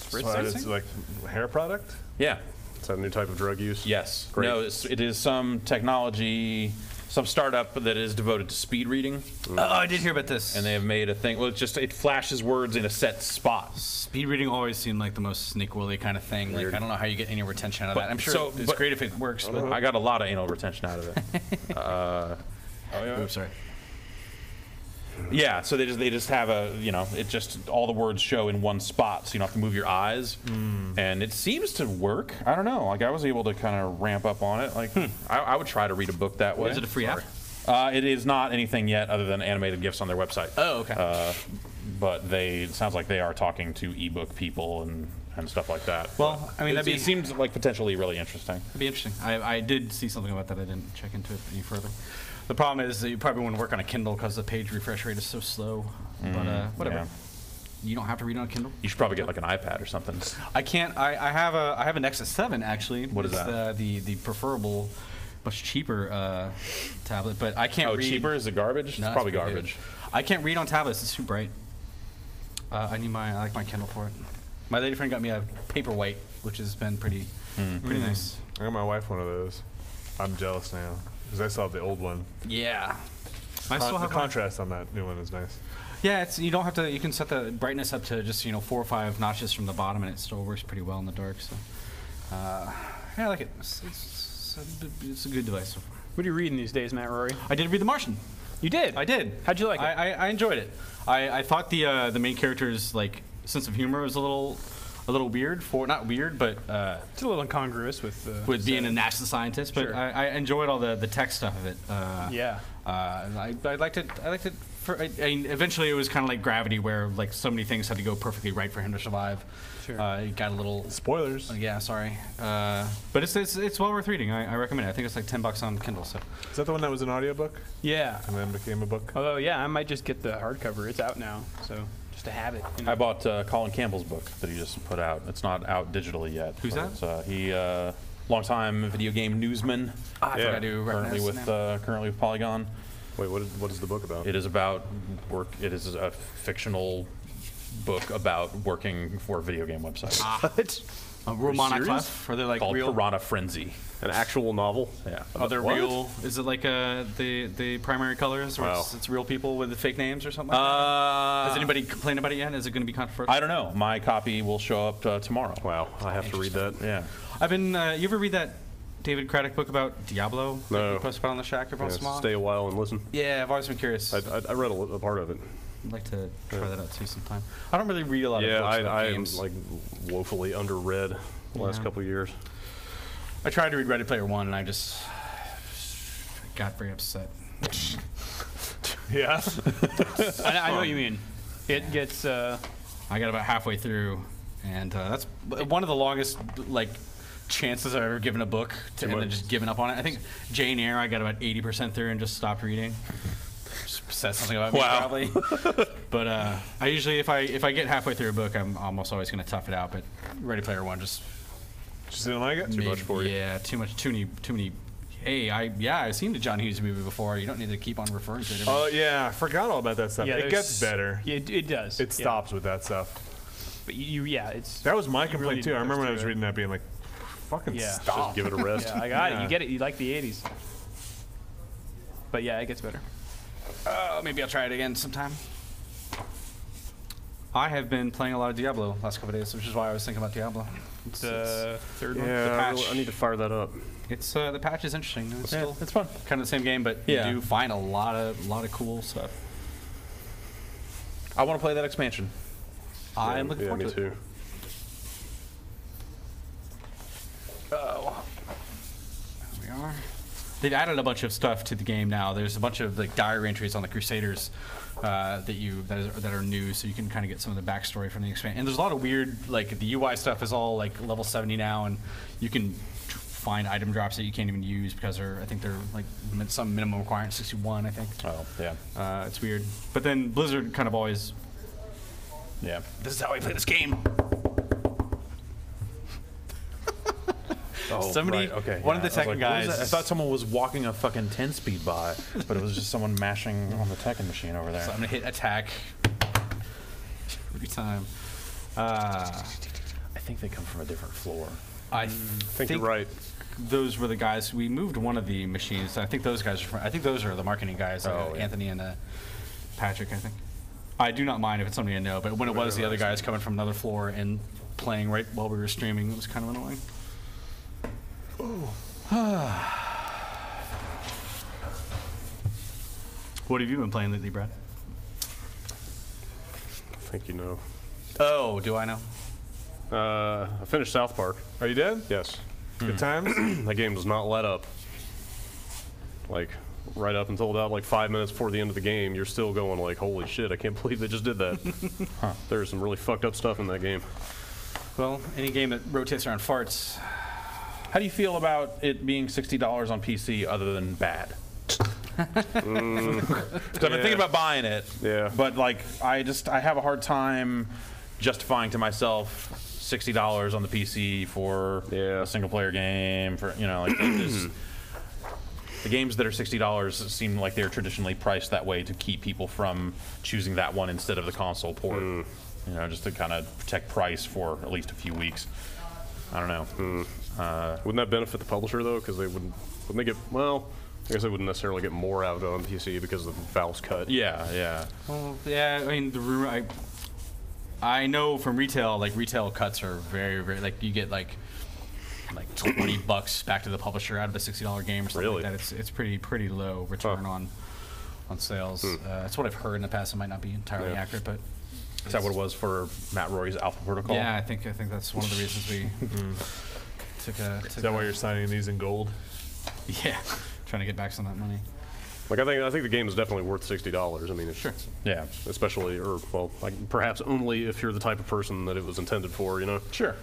So it's like hair product. Yeah. Is that a new type of drug use? Yes. Great. No, it is some technology, some startup that is devoted to speed reading, Oh, I did hear about this. and they have made a thing. Well, it flashes words in a set spot. Speed reading always seemed like the most snake woolly kind of thing. Like, I don't know how you get any retention out of that. I'm sure it's great if it works, but I got a lot of anal retention out of it. oops, sorry. Yeah, so they just have it just all the words show in one spot, so you don't have to move your eyes, and it seems to work. I don't know. Like I was able to kind of ramp up on it. Like I would try to read a book that way. Is it a free app? It is not anything yet other than animated GIFs on their website. Oh, okay. But it sounds like they are talking to ebook people and stuff like that. Well, I mean, it seems like potentially really interesting. That'd be interesting. I did see something about that. I didn't check into it any further. The problem is that you probably want to work on a Kindle because the page refresh rate is so slow. But whatever. Yeah. You don't have to read on a Kindle. You should probably get like an iPad or something. I can't. I have a Nexus 7 actually. What is It's that? The preferable, much cheaper tablet. But I can't read. Cheaper? Is it garbage? No, it's probably pretty good. garbage. I can't read on tablets. It's too bright. I like my Kindle for it. My lady friend got me a Paperwhite, which has been pretty nice. I got my wife one of those. I'm jealous now because I still have the old one. Yeah. I still The have contrast on that new one is nice. Yeah, you don't have to. You can set the brightness up to just 4 or 5 notches from the bottom, and it still works pretty well in the dark. So, yeah, I like it. It's a good device so far. What are you reading these days, Matt Rory? I did read The Martian. You did? I did. How'd you like it? I enjoyed it. I thought the main character's sense of humor was a little weird not weird, but It's a little incongruous with being a NASA scientist. But Sure. I enjoyed all the tech stuff of it. Yeah. I liked it. Eventually, it was kind of like Gravity, where so many things had to go perfectly right for him to survive. Sure. It got a little. Spoilers. Yeah, sorry. But it's well worth reading. I recommend it. I think it's like $10 on Kindle. So Is that the one that was an audiobook Yeah. and then became a book? Although, yeah, I might just get the hardcover. It's out now, so just to have it. I bought Colin Campbell's book that he just put out. It's not out digitally yet. Who's but that? It's, he longtime video game newsman. I Yeah. forgot to Currently recognize with currently with Polygon. Wait, what is the book about? It is about work. It is a fictional book about working for a video game website Romana serious? Clef. Are they like called real? Piranha Frenzy. An actual novel? Yeah. Are they What? real? Is it like the primary colors, or Wow. it's real people with the fake names or something like that? Has anybody complained about it yet? Is it going to be controversial? I don't know. My copy will show up tomorrow. Wow, I have to read that. Yeah. I've been. You ever read that David Craddock book about Diablo? No. That you post about on the Shack every once in a while? Stay a while and listen. Yeah, I've always been curious. I read a part of it. I'd like to try that out too sometime. I don't really read a lot Yeah, of books about I am games. woefully underread the last Yeah. couple of years. I tried to read Ready Player One, and I just got very upset. Yeah. I know what you mean. It gets. I got about halfway through, and that's one of the longest chances I've ever given a book to, and then just given up on it. I think Jane Eyre, I got about 80% through and just stopped reading. Just says something about me probably. But I usually, if I get halfway through a book, I'm almost always going to tough it out. But Ready Player One just Just didn't like it? Too much for you. Yeah, too many hey, I've seen the John Hughes movie before. You don't need to keep on referring to it. Oh yeah, I forgot all about that stuff. Yeah, It gets better. Yeah, it does. It stops with that stuff. But it's. That was my you complaint really too. I need to remember when I push was through reading that, being like, "Fucking Yeah. stop." Just give it a rest. Yeah, I got it. Yeah. You get it. You like the 80s. But yeah, it gets better. Maybe I'll try it again sometime. I have been playing a lot of Diablo last couple of days, which is why I was thinking about Diablo. The third one. Yeah, patch. I need to fire that up. It's the patch is interesting. It's still it's fun. kind of the same game, but Yeah. you do find a lot of cool stuff. I want to play that expansion. I'm looking Yeah, forward me to it. too. There we are. They've added a bunch of stuff to the game now. There's a bunch of like diary entries on the Crusaders that are new, so you can kind of get some of the backstory from the expansion. And there's a lot of weird, like the UI stuff is all like level 70 now, and you can find item drops that you can't even use because I think they're like some minimum requirement 61. I think. Oh, yeah. It's weird. But then Blizzard kind of always, Yeah. this is how I play this game. Oh, Somebody- right, okay. one of the I was Tekken like, what is guys- that? I thought someone was walking a fucking 10-speed by, but it was just someone mashing on the Tekken machine over there. So I'm gonna hit attack every time. I think they come from a different floor. I I think you're right. Those were the guys. We moved one of the machines. I think those guys are from. I think those are the marketing guys. Oh, yeah. Anthony and Patrick. I think. I do not mind if it's somebody I know, but when it was the other guys coming from another floor and playing right while we were streaming, it was kind of annoying. What have you been playing lately, Brad? I think you know. Oh, do I know? I finished South Park. Are you dead? Yes. Good times. That game does not let up. Like, right up until about like 5 minutes before the end of the game, you're still going like, holy shit, I can't believe they just did that. There's some really fucked up stuff in that game. Well, any game that rotates around farts. How do you feel about it being $60 on PC other than bad? 'Cause I've been thinking about buying it. Yeah. But like, I have a hard time justifying to myself $60 on the PC for Yeah. a single player game. For like the games that are $60 seem like they're traditionally priced that way to keep people from choosing that one instead of the console port. Just to kind of protect price for at least a few weeks. I don't know. Wouldn't that benefit the publisher though? Because wouldn't they get, well, I guess they wouldn't necessarily get more out of it on PC because the Valve's cut. Yeah. Well, yeah. I mean, the rumor. I know from retail, like retail cuts are very, very like you get like $20 back to the publisher out of a $60 game or something Really? like that. It's pretty low return on sales. That's what I've heard in the past. It might not be entirely Yeah. accurate, but Is that what it was for Matt Roy's Alpha Protocol? yeah, I think that's one of the reasons we took a. Is that why you're signing these in gold? Yeah, trying to get back some of that money. Like I think the game is definitely worth $60. I mean, it's, Sure. Yeah. especially, or well, like perhaps only if you're the type of person that it was intended for. Sure.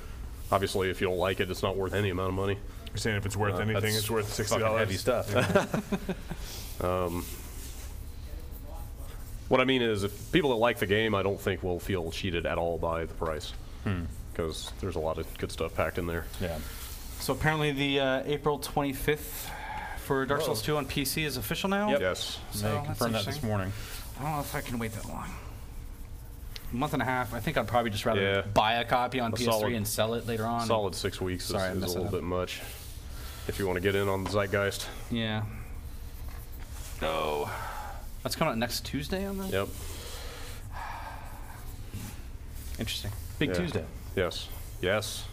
Obviously, if you don't like it, it's not worth any amount of money. You're saying if it's worth anything, That's it's worth $60. fucking heavy stuff. What I mean is, if people that like the game, I don't think will feel cheated at all by the price, because there's a lot of good stuff packed in there. Yeah. So apparently the April 25th for Dark Souls 2 on PC is official now. Yep. Yes. So They that's confirmed that this interesting. morning. I don't know if I can wait that long. A month and a half. I think I'd probably just rather Yeah. buy a copy on A PS3 solid- and sell it later on. Solid 6 weeks Sorry, I is a messed it little up. bit much if you want to get in on the zeitgeist. Yeah. Oh. That's coming out next Tuesday on the. Yep. Interesting. Big Yeah. Tuesday. Yes. Yes.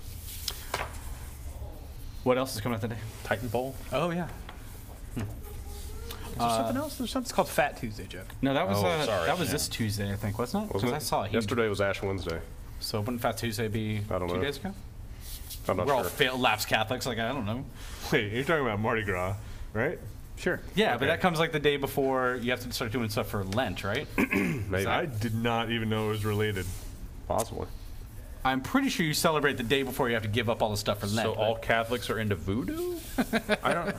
What else is coming out today? Titanfall. Oh yeah. Is there something else? There's something. It's called Fat Tuesday, Joke. No, that was Oh, sorry, that was yeah. this Tuesday, I think, wasn't it? Wasn't Because it? I saw it. Yesterday was Ash Wednesday. So wouldn't Fat Tuesday be I don't 2 know. days ago? I'm not We're all sure. failed lapsed Catholics. Like I don't know. Wait, you're talking about Mardi Gras, right? Sure. Yeah, Okay. but that comes like the day before you have to start doing stuff for Lent, right? Maybe. I did not even know it was related. Possibly. I'm pretty sure you celebrate the day before you have to give up all the stuff for Lent. So but all Catholics are into voodoo? I don't.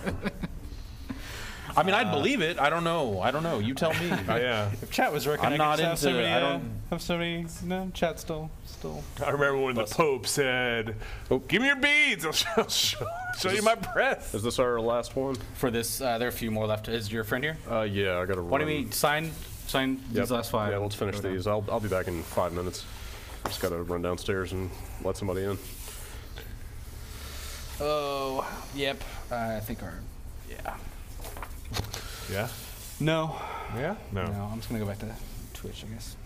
I mean, I'd believe it. I don't know. You tell me. Yeah. If chat was working, I'm not have somebody, into. I don't. have somebody. No, chat still. I remember when the Pope said, "Give me your beads. I'll show you my breath." Is this our last one? For this, there are a few more left. Is your friend here? Yeah, I gotta run. Why don't we sign these last 5? Yeah, let's finish these. I'll be back in 5 minutes. Just gotta run downstairs and let somebody in. Oh, yep. I think yeah. Yeah. No. Yeah. No. I'm just gonna go back to Twitch, I guess.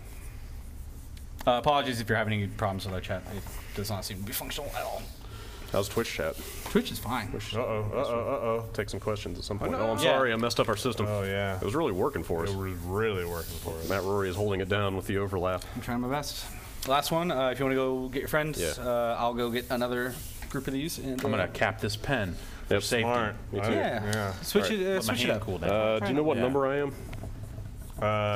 Apologies if you're having any problems with our chat. It does not seem to be functional at all. How's Twitch chat? Twitch is fine. Uh-oh. Take some questions at some point. no. Oh, I'm Yeah. sorry, I messed up our system. Oh, yeah. It was really working for us. It was really working for us. Matt Rory is holding it down with the overlap. I'm trying my best. Last one. If you want to go get your friends, Yeah. I'll go get another group of these. And, I'm gonna cap this pen. For Yep. safety. Smart. Me too. Yeah. Switch Alright. it. Let my Switch it hand up. cool down. Do you know what Yeah. number I am?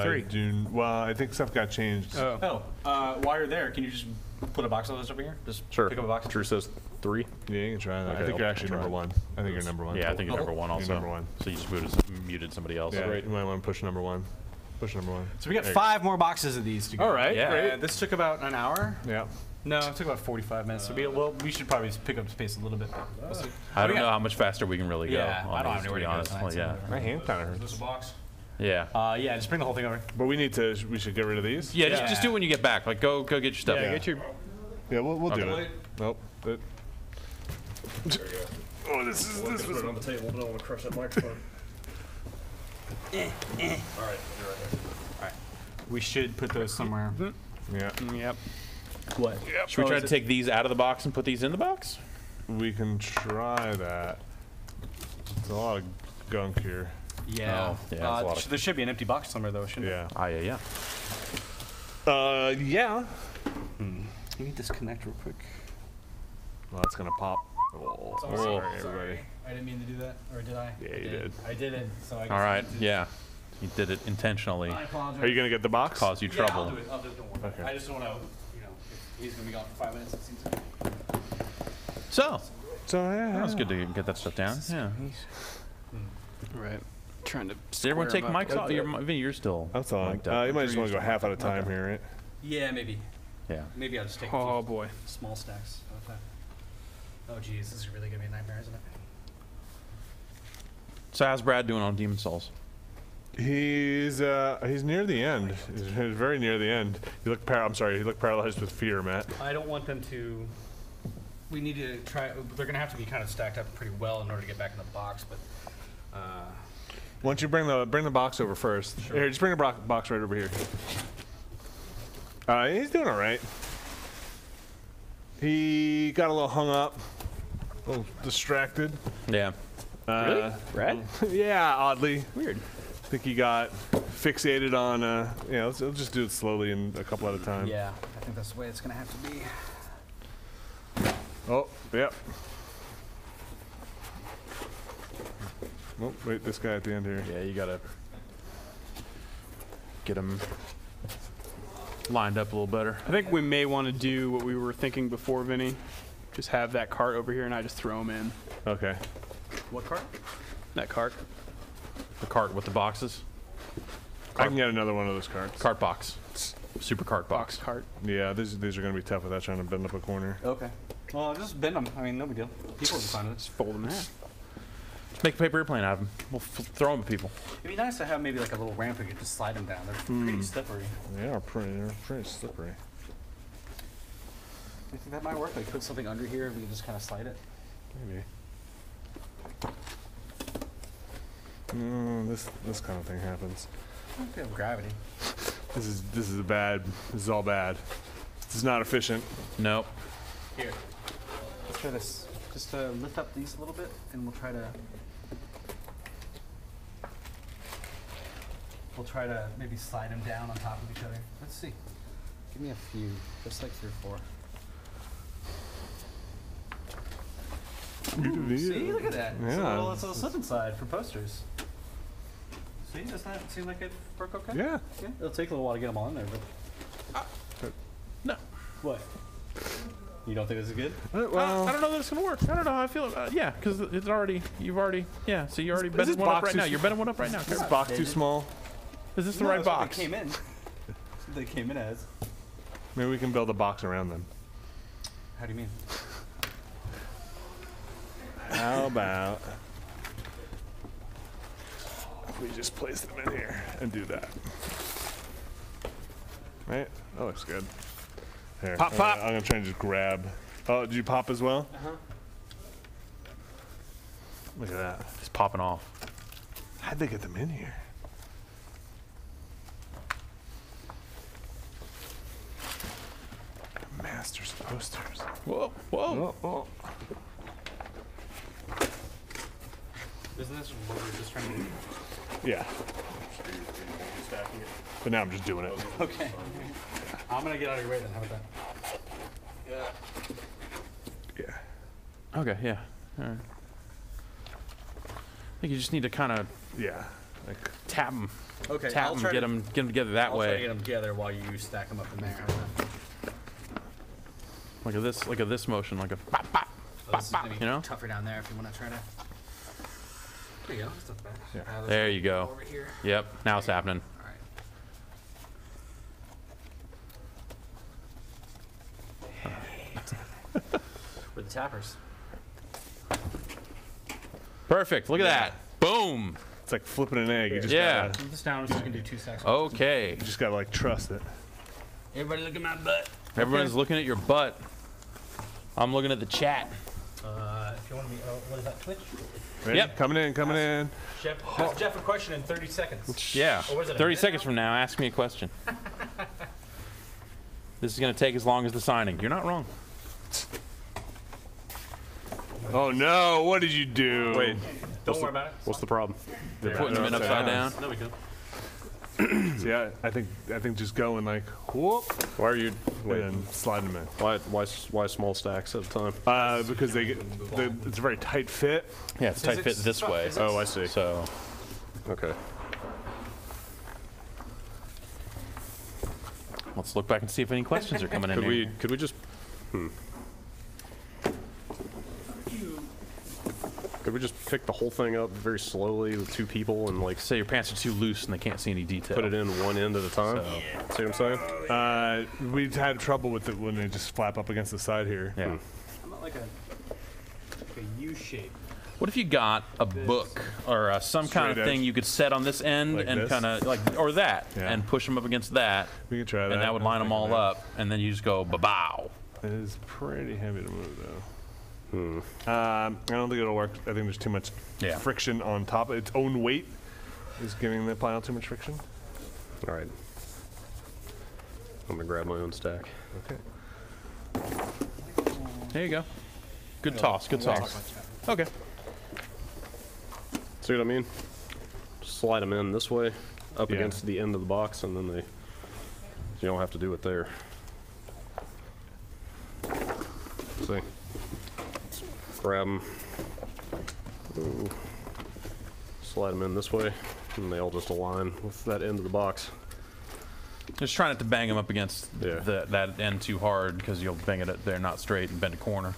3. Well, I think stuff got changed. Oh, while you're there, can you just put a box of those over here? Just Sure. pick up a box. Drew says 3. Yeah, you can try that. Okay, I think you're I'll actually try. number 1. I think you're number 1. Yeah, I think you're number 1 You're also. number 1. So you just muted somebody else. Yeah, you might want to push number 1. Push number 1. So we got There you 5 more boxes of these to go. All right, Yeah. great. This took about an hour. Yeah. No, it took about 45 minutes. So we should probably pick up space a little bit. We'll see. I don't know how much faster we can really go. Yeah, on I don't these, have to be anywhere to go honest. tonight, Well, so- yeah. My hand kind of hurts. There's a box. Yeah. Yeah, just bring the whole thing over. But we should get rid of these? Yeah, Yeah. just do it when you get back. Like, go get your stuff. Yeah, get your. Yeah, we'll do Okay. it. Nope. Oh, this is on the table, but I don't want to crush that microphone. We should put those somewhere. yeah. Yep. What? Should we try to take these out of the box and put these in the box? We can try that. It's a lot of gunk here. Yeah. Oh, yeah, that's a lot of- There should be an empty box somewhere, though, shouldn't Yeah. Ah, yeah. Yeah. Let me disconnect real quick. Well, it's gonna pop. Oh, sorry, everybody. I didn't mean to do that, or did I? Yeah, you did. I did it, so I guess All right. Yeah. You did it intentionally. I apologize. Are you gonna get the box? Cause you Yeah, I'll trouble. do it. I'll do it. Don't worry. Okay. I just don't want to, if he's going to be gone for 5 minutes, it seems like. So, So yeah. that was good to get that stuff down. Yeah. Right. Trying to. Did everyone take mics off? You're still. That's on. mic'd up. You might just want to go half at a time here, right? Yeah, maybe. Yeah. Maybe I'll just take Oh boy. small stacks. Okay. Oh, geez, this is really going to be a nightmare, isn't it? So how's Brad doing on Demon Souls? He's near the end. He's very near the end. He looked paralyzed with fear, Matt. I don't want them to. We need to try. They're going to have to be kind of stacked up pretty well in order to get back in the box, but. Why don't you bring the box over first? Sure. Here, just bring the box right over here. He's doing all right. He got a little hung up, a little distracted. Yeah. Really? Brad? Yeah, oddly. Weird. I think he got fixated on. Let's just do it slowly and a couple at a time. Yeah, I think that's the way it's going to have to be. Oh, yep. Oh, wait, this guy at the end here. Yeah, you gotta get them lined up a little better. I think we may want to do what we were thinking before, Vinny. Just have that cart over here, and I just throw them in. Okay. What cart? That cart. The cart with the boxes. I can get another one of those carts. Cart box. Super cart box. Cart. Yeah, these are going to be tough without trying to bend up a corner. Okay. Well, just bend them. I mean, no big deal. People will be fine with it. Just fold them in half. Just make a paper airplane out of them. We'll throw them at people. It'd be nice to have maybe like a little ramp we could just slide them down. They're pretty slippery. They are pretty slippery. You think that might work? Like put something under here and we can just kind of slide it? Maybe. This kind of thing happens. Okay, have gravity. This is all bad. This is not efficient. Nope. Here. Let's try this. Just lift up these a little bit and we'll try to maybe slide them down on top of each other. Let's see. Give me a few, just like 3 or 4. Ooh, see, look at that. Yeah. It's a little slip inside for posters. See, doesn't that seem like it work okay? Yeah. It'll take a little while to get them all in there, but. No. What? You don't think this is good? Well, I don't know that it's gonna work. I don't know how I feel. Yeah, because you've already, yeah. So you already Is betting this one up box right too now. You're betting one up right now. is this box too small? Is this the right box? They came in. That's what they came in as. Maybe we can build a box around them. How do you mean? How about if we just place them in here and do that? Right? That looks good. Here. Pop, pop. I'm gonna try and just grab. Oh, did you pop as well? Uh-huh. Look at that. It's popping off. How'd they get them in here? Masters of posters. Whoa, whoa. Oh. Isn't this what we're just trying to do? Yeah. But now I'm just doing it. Okay. I'm gonna get out of your way then. How about that? Yeah. Okay, yeah. All right. I think you just need to kind of Yeah. Like, tap them. Okay. Tap I'll them, try get to- them together that I'll try to way. get them together while you stack them up in there. How about that? Like a this motion, like a pop, pop. Oh, this is maybe you know? tougher down there if you want to try to. There you go. That's not bad. Yeah. There's There one you go. Over here. Yep, now it's happening. All right. We're the tappers. Perfect. Look at that. Boom. it's like flipping an egg. You just Yeah. gotta, Move this down so you can do 2 stacks. Okay. you just gotta like trust it. Everybody look at my butt. Everyone's looking at your butt. I'm looking at the chat. If you want to be, what is that, Twitch? Ready? Yep. Coming in. Jeff, ask Jeff a question in 30 seconds. Yeah. Or was it a 30 minute seconds now? from now, ask me a question. This is going to take as long as the signing. You're not wrong. Oh no! What did you do? Wait, Don't worry about it. what's the problem? They're putting them in upside down. No, we go. See, I think just go and like whoop, Why are you? Wait, and then slide them in. why small stacks at a time? Because it's a very tight fit. Yeah, it's tight fit this way. Oh, I see. So, Okay. let's look back and see if any questions are coming in here. Could we just? Could we just pick the whole thing up very slowly with 2 people and like Say your pants are too loose and they can't see any detail. put it in one end at a time? So- See what I'm saying? We've had trouble with it when they just flap up against the side here. Yeah. I'm not like a U shape. What if you got a book or some kind of Straight thing edge. you could set on this end Like and this? kind of like, or that, Yeah. and push them up against that, We can try that. and that would line them all up, and then you just go ba-bow. It is pretty heavy to move though. I don't think it'll work. I think there's too much Yeah. friction on top. Its own weight is giving the pile too much friction. All right. I'm gonna grab my own stack. Okay. There you go. Good toss, good toss. Okay. See what I mean? Slide them in this way, up Yeah. against the end of the box, and then you don't have to do it there. See? Grab them. Slide them in this way, and they all just align with that end of the box. Just try not to bang them up against Yeah. that end too hard, because you'll bang it there not straight and bend a corner.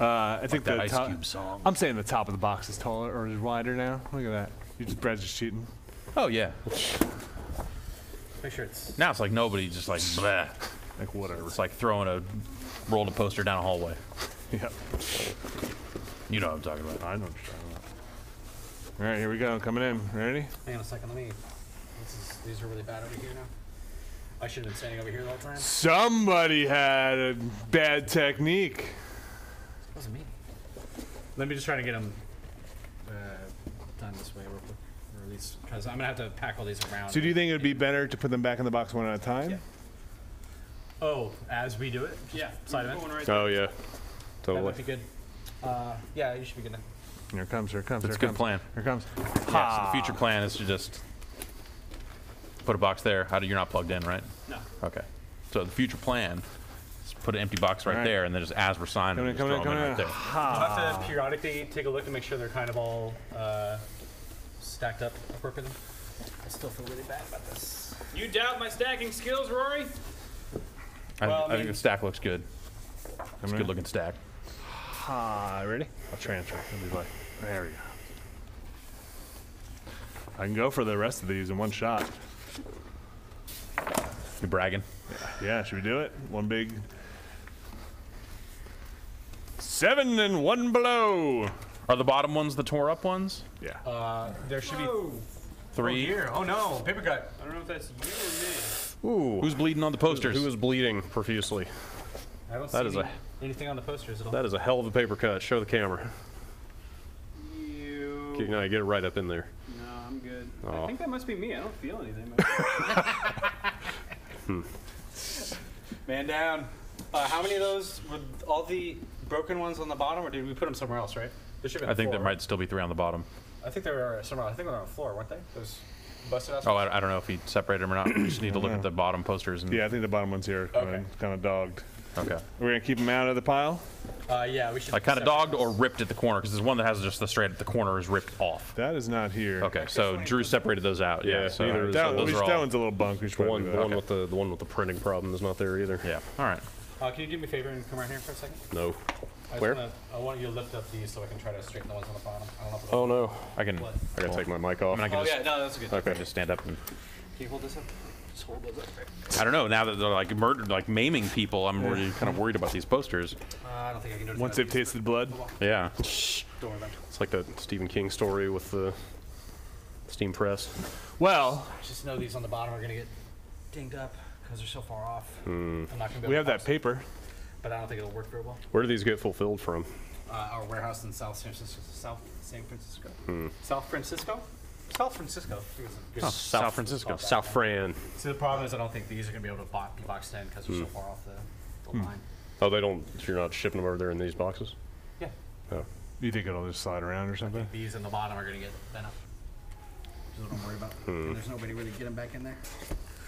I think That the Ice top, Cube song. I'm saying the top of the box is taller or is wider now. Look at that. Brad's just cheating. Oh yeah. Make sure it's. Now it's like nobody just like bleh. Like whatever. It's like throwing a rolled a poster down a hallway. Yep. You know what I'm talking about. I know what you're talking about. All right, here we go. Coming in. Ready? Hang on a second. Let me. These are really bad over here now. I should have been standing over here the whole time. Somebody had a bad technique. It wasn't me. Let me just try to get them done this way real quick. Or at least, because I'm going to have to pack all these around. So do you think it would be better to put them back in the box one at a time? Yeah. Oh, as we do it? Yeah. Slide them in. Oh yeah, That totally. would be good. Yeah, you should be good now. Here it comes. Here it comes. That's a here it good comes. plan. Here it comes. Yeah, so the future plan is to just put a box there. You're not plugged in, right? No. Okay. So the future plan is put an empty box right Alright. there, and then just as we're signing, Coming in, just throw coming in, them in coming right in. there. You'll have to periodically take a look to make sure they're kind of all stacked up appropriately. I still feel really bad about this. You doubt my stacking skills, Rory? I Well, I think mean- the stack looks good. It's a good looking stack. Ready? I'll transfer. It'll be like, there we go. I can go for the rest of these in one shot. You bragging? Yeah, should we do it? One big 7 and 1 below. Are the bottom ones the tore up ones? Yeah. There should be 3. here. Oh no, paper cut. I don't know if that's you or me. Ooh. Who's bleeding on the posters? Who is bleeding profusely? I don't That see is anything on the posters at all. That is a hell of a paper cut. Show the camera. You. Okay, now you get it right up in there. No, I'm good. Oh. I think that must be me. I don't feel anything. Man down. How many of those were all the broken ones on the bottom, or did we put them somewhere else? Right? There should be. I think there might still be 3 on the bottom. I think they were somewhere. I think they were on the floor, weren't they? Those busted out. Oh, I don't know if he separated them or not. We just need to look at the bottom posters. And, Yeah, I think the bottom one's here. Okay. Kind of dogged. Okay. We're going to keep them out of the pile? Yeah, we should. Like kind of separate dogged those. or ripped at the corner, because there's one that has just the straight at the corner is ripped off. That is not here. Okay, so Drew separated those out. Yeah, Yeah, so neither is That, those are that all. one's a little bunk. We should The probably one, do the that. one with the printing problem is not there either. Yeah. All right. Can you do me a favor and come right here for a second? No. I just Where? I want you to lift up these so I can try to straighten the ones on the bottom. I don't know if Oh no. I can. What? I gotta take my mic off. I can just, no, that's a good. I can just stand up and. Can you hold this up? Just hold those up. I don't know. Now that they're like murdered, like maiming people, I'm really kind of worried about these posters. I don't think I can do it. Once they've tasted blood. Yeah. Don't worry about it. It's like that Stephen King story with the steam press. Well, I just know these on the bottom are gonna get dinged up because they're so far off. Hmm. I'm not gonna be we able have to that post it, paper. but I don't think it'll work very well. Where do these get fulfilled from? Our warehouse in South San Francisco. San Francisco. Hmm. South Francisco. South Francisco. I think it's a good- South Francisco. South Fran. See, the problem is I don't think these are gonna be able to be boxed in because they're so far off the line. Oh, they don't. You're not shipping them over there in these boxes? Yeah. Oh. You think it'll just slide around or I something? think these in the bottom are gonna get bent up. That's what I'm worried about. And there's nobody really get them back in there.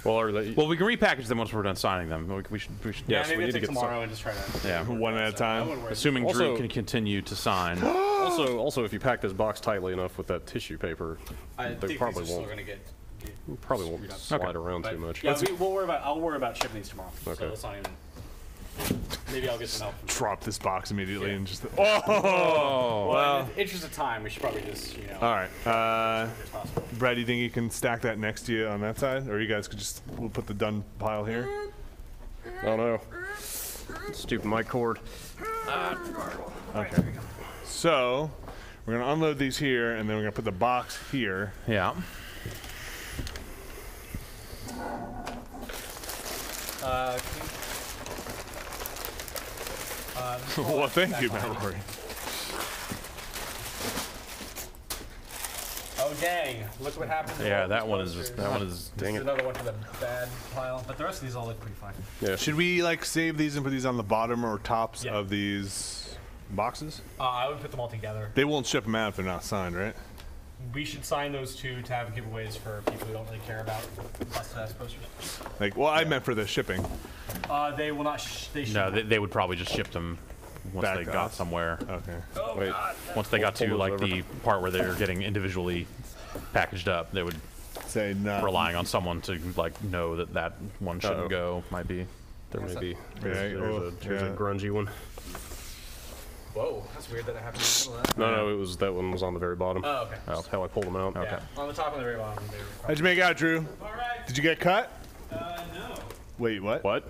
Well, are they? Well, we can repackage them once we're done signing them. We should. Yes, maybe we I'll need to take get tomorrow and just try to. Yeah. One at a time. Assuming Drew Also- can continue to sign. also, if you pack this box tightly enough with that tissue paper, I they think probably these are still won't. gonna get. Probably won't screwed up. slide around But too much. Yeah, we'll worry about. I'll worry about shipping these tomorrow. Okay. So let's not even. Maybe I'll get some help. Drop this box immediately Yeah. and just. Oh! Well, in the interest of time, we should probably just All right. as possible. Brad, do you think you can stack that next to you on that side? Or you guys could just. We'll put the done pile here? Oh no. Stupid mic cord. Okay. So, we're going to unload these here, and then we're going to put the box here. Yeah. Well, thank you, Mallory. Oh dang! Look what happened. to Yeah. all That these one is posters. just. That one is. This Dang is it. another one for the bad pile, but the rest of these all look pretty fine. Yeah. Should we, like, save these and put these on the bottom or tops Yeah. of these boxes? I would put them all together. They won't ship them out if they're not signed, right? We should sign those two to have giveaways for people who don't really care about busted ass posters. Like, well, I meant for the shipping. They will not. They should. No, they would probably just ship them once Back they to got us. somewhere. Okay. Oh Wait. God. Once they got Pull to those like over. the part where they're getting individually packaged up, they would Say no. relying on someone to like know that that one shouldn't Uh-oh. go. Might be. There may be. Yeah, There's yeah. a grungy one. Whoa, that's weird that it happened in the middle of that. No, it was that one was on the very bottom. Oh, okay. That's how I pulled them out. Yeah. On the top and the very bottom. They were How'd you make out, Drew? All right. Did you get cut? No. Wait, what? What?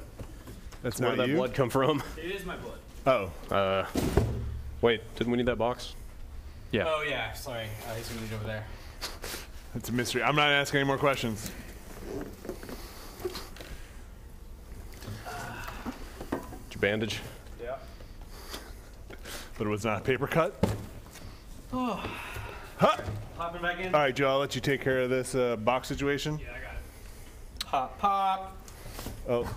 That's Where not did that you? blood come from? It is my blood. Oh. Wait, didn't we need that box? Yeah. Oh yeah. Sorry. He's gonna lead over there. It's a mystery. I'm not asking any more questions. Did you bandage? Yeah. But it was not a paper cut? Oh. Huh! Popping back in. All right, Joe, I'll let you take care of this box situation. Yeah, I got it. Pop, pop. Oh,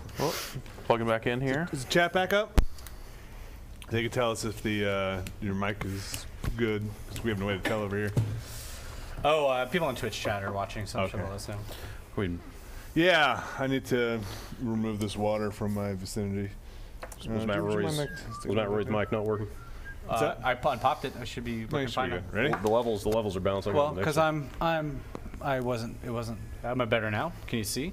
Plugging back in here. is the chat back up? They can tell us if the your mic is good, because we have no way to tell over here. Oh, people on Twitch chat are watching, so I'm sure Okay. they'll let us know. We Yeah, I need to remove this water from my vicinity. Was Drew, Matt would you Roy's mind was Matt Roy's mic not working? What's that? I unpopped it. I should be No, looking you should be fine. good. now. Ready? The levels are bouncing. Well, on the because next I wasn't. It wasn't. Am I better now? Can you see?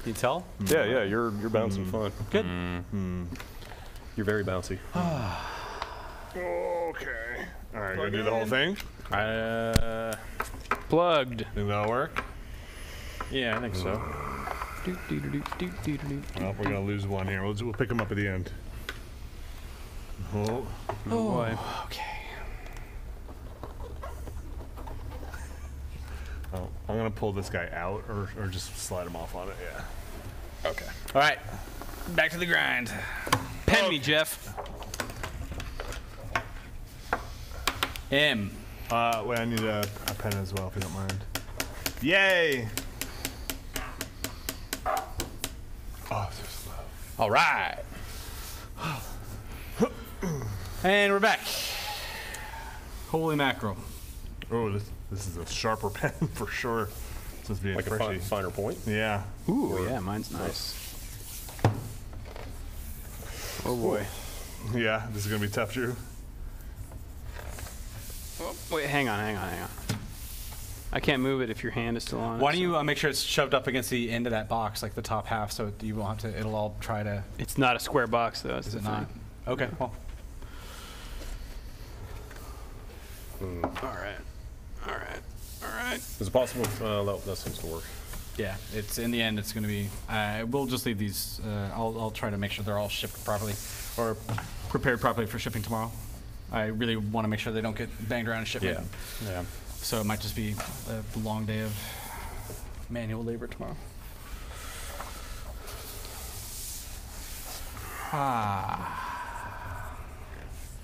Can you tell? one. Yeah, you're bouncing fine. Good. You're very bouncy. Okay. All right, gonna do the whole thing. Plugged. Think that'll work? Yeah, I think so. Well, we're gonna lose one here. We'll pick him up at the end. Oh. Boy. Okay. Oh, I'm gonna pull this guy out, or just slide him off on it. Yeah. Okay. All right. Back to the grind. Pen me, Jeff. M. Wait, I need a pen as well, if you don't mind. Yay! Oh, so slow. All right. And we're back. Holy mackerel. Oh, this is a sharper pen for sure. This is being Like freshy. a finer point. Yeah. Ooh, yeah, mine's nice. Oh boy. Yeah, this is gonna be tough, Drew. Oh, wait, hang on. I can't move it if your hand is still on. Why it, don't you make sure it's shoved up against the end of that box, like the top half, so you won't have to, it'll all try to, It's not a square box, though. is it not? Okay, well. All right. Is it possible? That seems to work. Yeah, it's in the end. It's going to be. We'll just leave these. I'll try to make sure they're all shipped properly, or prepared properly for shipping tomorrow. I really want to make sure they don't get banged around in shipment. Yeah. So it might just be a long day of manual labor tomorrow.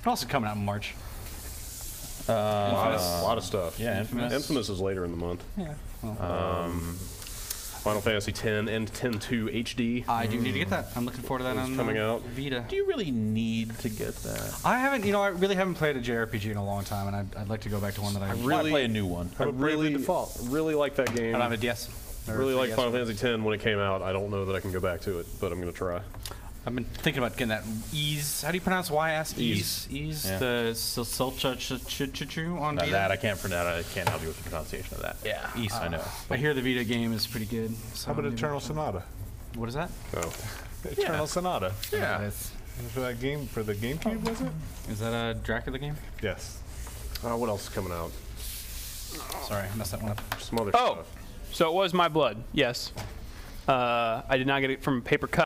Also coming out in March. A lot of stuff. Yeah, Infamous. Infamous is later in the month. Yeah. Well, Final Fantasy X and 10-2 HD. I do need to get that. I'm looking forward to that It's on coming out. Vita. Do you really need to get that? I haven't. I really haven't played a JRPG in a long time, and I'd like to go back to one that I Really play a new one. I really like that game. I don't have a DS. I or really 3DS. like Final Fantasy X when it came out. I don't know that I can go back to it, but I'm going to try. I've been thinking about getting that ease. How do you pronounce YS? Ease. Ease. Yeah. The Silcha on Now Vita. that I can't pronounce. I can't help you with the pronunciation of that. Yeah. East, I know. I hear the Vita game is pretty good. So How about maybe- Eternal Sonata? What is that? Oh. Eternal Sonata. Yeah. That's- For that game, for the GameCube, was it? Is that a Dracula game? Yes. What else is coming out? Sorry, I messed that one up. Some other Oh, stuff. so it was my blood. Yes. I did not get it from a paper cut.